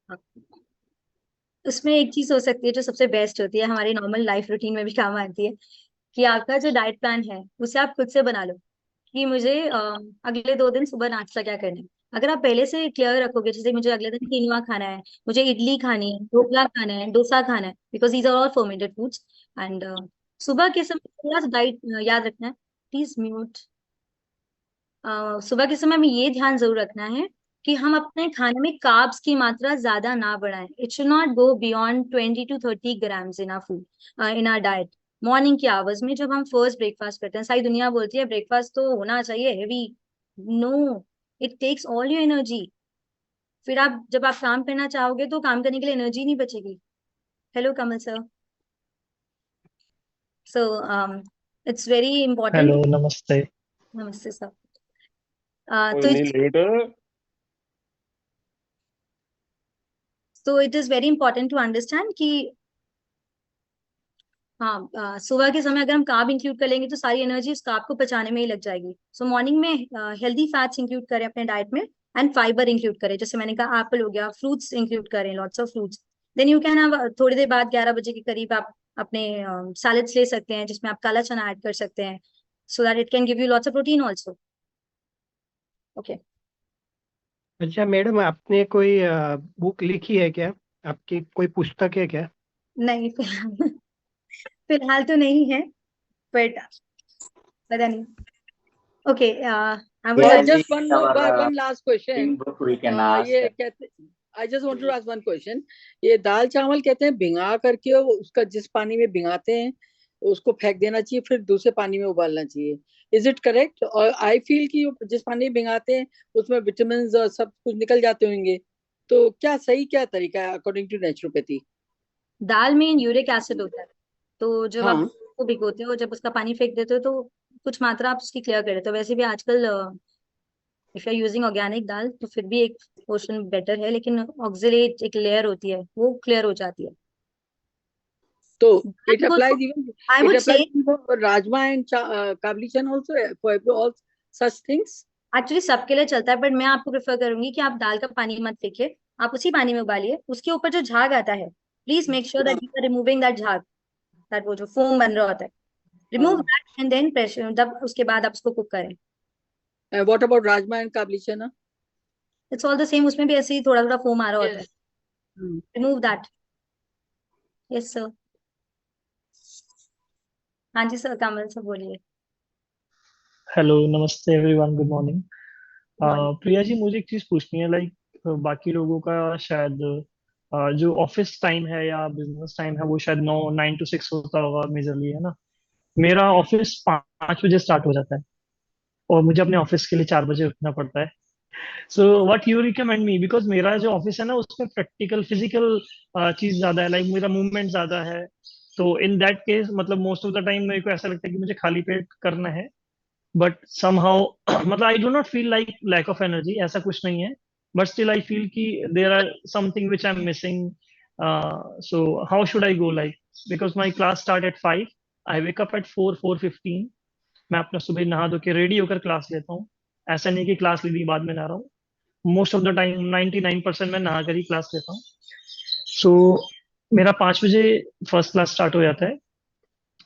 हाँ। उसमें एक चीज हो सकती है जो सबसे best होती है, हमारी नॉर्मल लाइफ रूटीन में भी काम आती है, कि आपका जो डाइट प्लान है उसे आप खुद से बना लो कि मुझे अगले 2 दिन सुबह नाश्ता क्या करना है। अगर आप पहले से क्लियर रखोगे, जैसे मुझे अगले दिन कीनवा खाना है, मुझे इडली खानी है, ढोकला खाना है, डोसा खाना है, because these are all fermented foods. And सुबह के समय थोड़ा सा डाइट याद रखना है, प्लीज म्यूट। सुबह के समय में ये ध्यान जरूर रखना है कि हम अपने खाने में कार्ब्स की मात्रा ज्यादा ना बढ़ाएं। It should not go beyond 20 to 30 grams in our food, in our diet. Morning के आवर्स में जब हम फर्स्ट ब्रेकफास्ट करते हैं, सारी दुनिया बोलती है ब्रेकफास्ट तो होना चाहिए heavy. No, it takes all your energy. फिर आप जब आप काम करना चाहोगे तो काम करने के लिए एनर्जी नहीं बचेगी। Hello Kamal sir. So it's very important. Hello, नमस्ते। नमस्ते सर। Any later? तो it is very important to understand कि हाँ, सुबह के समय अगर हम कार्ब इंक्लूड कर लेंगे तो सारी एनर्जी उस कार्ब को पचाने में ही लग जाएगी। सो मॉर्निंग में हेल्दी फैट्स इंक्लूड करें अपने डाइट में, एंड फाइबर इंक्लूड करें, जैसे मैंने कहा एप्पल हो गया, फ्रूट्स इंक्लूड करें, lots of fruits. Then you can have, थोड़ी देर बाद 11 बजे के करीब आप अपने सैलेड्स ले सकते हैं जिसमें आप काला चना ऐड कर सकते हैं, so that it can give you lots of protein also. Okay. अच्छा मैडम, आपने कोई बुक लिखी है क्या? आपकी कोई पुस्तक है क्या? नहीं, फिलहाल फिलहाल तो नहीं है, बट पता नहीं। Okay, Yeah, just this is our one last question. book we can ask. ये कहते, I just want to ask one question. ये दाल चावल कहते हैं भिंगा करके उसका जिस पानी में भिंगाते हैं उसको फेंक देना चाहिए, फिर दूसरे पानी में उबालना चाहिए। Is it correct? और आई फील कि जिस पानी में भिंगाते हैं उसमें विटामिन और सब कुछ निकल जाते होंगे, तो क्या सही क्या तरीका है अकॉर्डिंग टू नेचुरोपैथी? दाल में यूरिक एसिड होता है, तो जब आप हाँ। उसको भिगोते हो, जब उसका पानी फेंक देते हो तो कुछ मात्रा आप उसकी क्लियर कर देते हो। वैसे भी आजकल if you are using organic dal तो फिर भी एक पोर्शन बेटर है, लेकिन ऑक्सिलेट एक लेयर होती है वो क्लियर हो जाती है। तो I it would applies also- even I it would applies say- for rajma and kabli chana also, for all such things. Actually सबके लिए चलता है, बट मैं आपको प्रेफर करूंगी कि आप दाल का पानी मत फेंकिए, आप उसी पानी में उबालिए। उसके ऊपर जो झाग आता है, please make sure that you are removing that झाग, दैट वो जो फोम बन रहा होता है, remove that and then pressure, तब उसके बाद आप उसको कुक करें। What about rajma and kabli chana? It's all the same, उसमें भी ऐसे ही थोड़ा थोड़ा फोम आ रहा होता है। Remove that. Yes sir. हाँ जी सर, कमल सर बोलिए। हेलो, नमस्ते everyone, good morning. Morning. Priya ji, मुझे एक चीज पूछनी है। लाइक बाकी लोगों का शायद जो ऑफिस टाइम है या बिजनेस टाइम है वो शायद 9 to 6 होता होगा मेजरली, है ना? मेरा ऑफिस 5 बजे स्टार्ट हो जाता है और मुझे अपने ऑफिस के लिए 4 बजे उठना पड़ता है। So what you recommend me, because मेरा जो ऑफिस है ना उसमें प्रैक्टिकल फिजिकल चीज ज्यादा है, लाइक मेरा मूवमेंट ज्यादा है। तो इन दैट केस मतलब मोस्ट ऑफ द टाइम मेरे को ऐसा लगता है कि मुझे खाली पेट करना है, बट somehow मतलब I do not feel like lack of energy, ऐसा कुछ नहीं है, बट स्टिल आई फील कि there are something which I am missing. So how should I go, like because my class start at 5, I wake up at 4:15। मैं अपना सुबह नहा धो के रेडी होकर क्लास लेता हूँ। ऐसा नहीं कि क्लास ली बाद में नहा रहा हूँ, मोस्ट ऑफ द टाइम 99% मैं नहा कर ही क्लास लेता हूँ। सो मेरा 5 बजे फर्स्ट क्लास स्टार्ट हो जाता है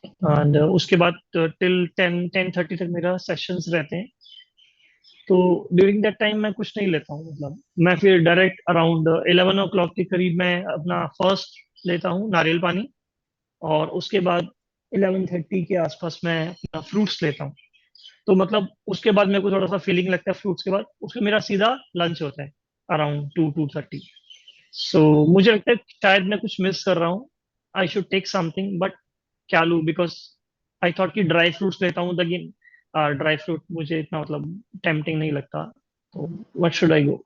एंड उसके बाद टिल 10-10:30 तक मेरा सेशंस रहते हैं। तो ड्यूरिंग दैट टाइम मैं कुछ नहीं लेता हूँ, मतलब मैं फिर डायरेक्ट अराउंड 11 o'clock के करीब मैं अपना फर्स्ट लेता हूँ नारियल पानी, और उसके बाद 11:30 के आसपास मैं अपना फ्रूट्स लेता हूँ। तो मतलब उसके बाद मेरे को थोड़ा सा फीलिंग लगता है फ्रूट्स के बाद, उसके मेरा सीधा लंच होता है अराउंड 2-2:30। सो मुझे लगता है शायद मैं कुछ मिस कर रहा हूँ, I should take something, but क्या लूँ? बिकॉज आई थॉट कि ड्राई फ्रूट्स लेता हूँ, लेकिन ड्राई फ्रूट मुझे इतना मतलब टेम्पटिंग नहीं लगता। तो what should I go?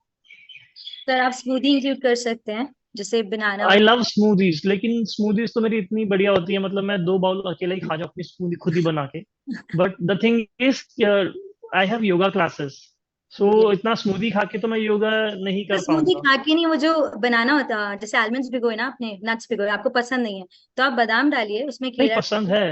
Sir आप स्मूदी इंक्लूड कर सकते हैं, जैसे बनाना। आई लव स्मूदीज, लेकिन स्मूदीज तो मेरी इतनी बढ़िया होती है, मतलब मैं 2 बाउल अकेले ही खा जाऊँ अपनी स्मूदी खुद ही बना के। But the thing is I have yoga classes, so इतना स्मूदी खा के तो मैं योगा नहीं कर स्मूदी पाऊंगा। खा के नहीं, वो जो बनाना होता है, जैसे आलमंड्स भिगोए ना आपने, नट्स भिगोए, आपको पसंद नहीं है तो आप बादाम डालिए, उसमें नहीं, खीरा, पसंद है,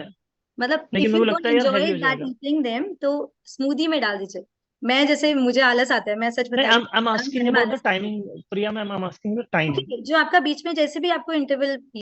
मतलब लेकिन इफ मेरे यू को डोंट लगता है यार एंजॉय हैवी हो दैट जाएगा। ईटिंग देम तो स्मूदी में डाल दीजिए। मैं जैसे मुझे आलस आता है, मैं सच नहीं, बताऊं, I'm asking खाने में about the आलस आता है। timing, Priya ma'am, I'm asking the timing. ठीक है, जो आपका बीच में जैसे भी आपको इंटरवल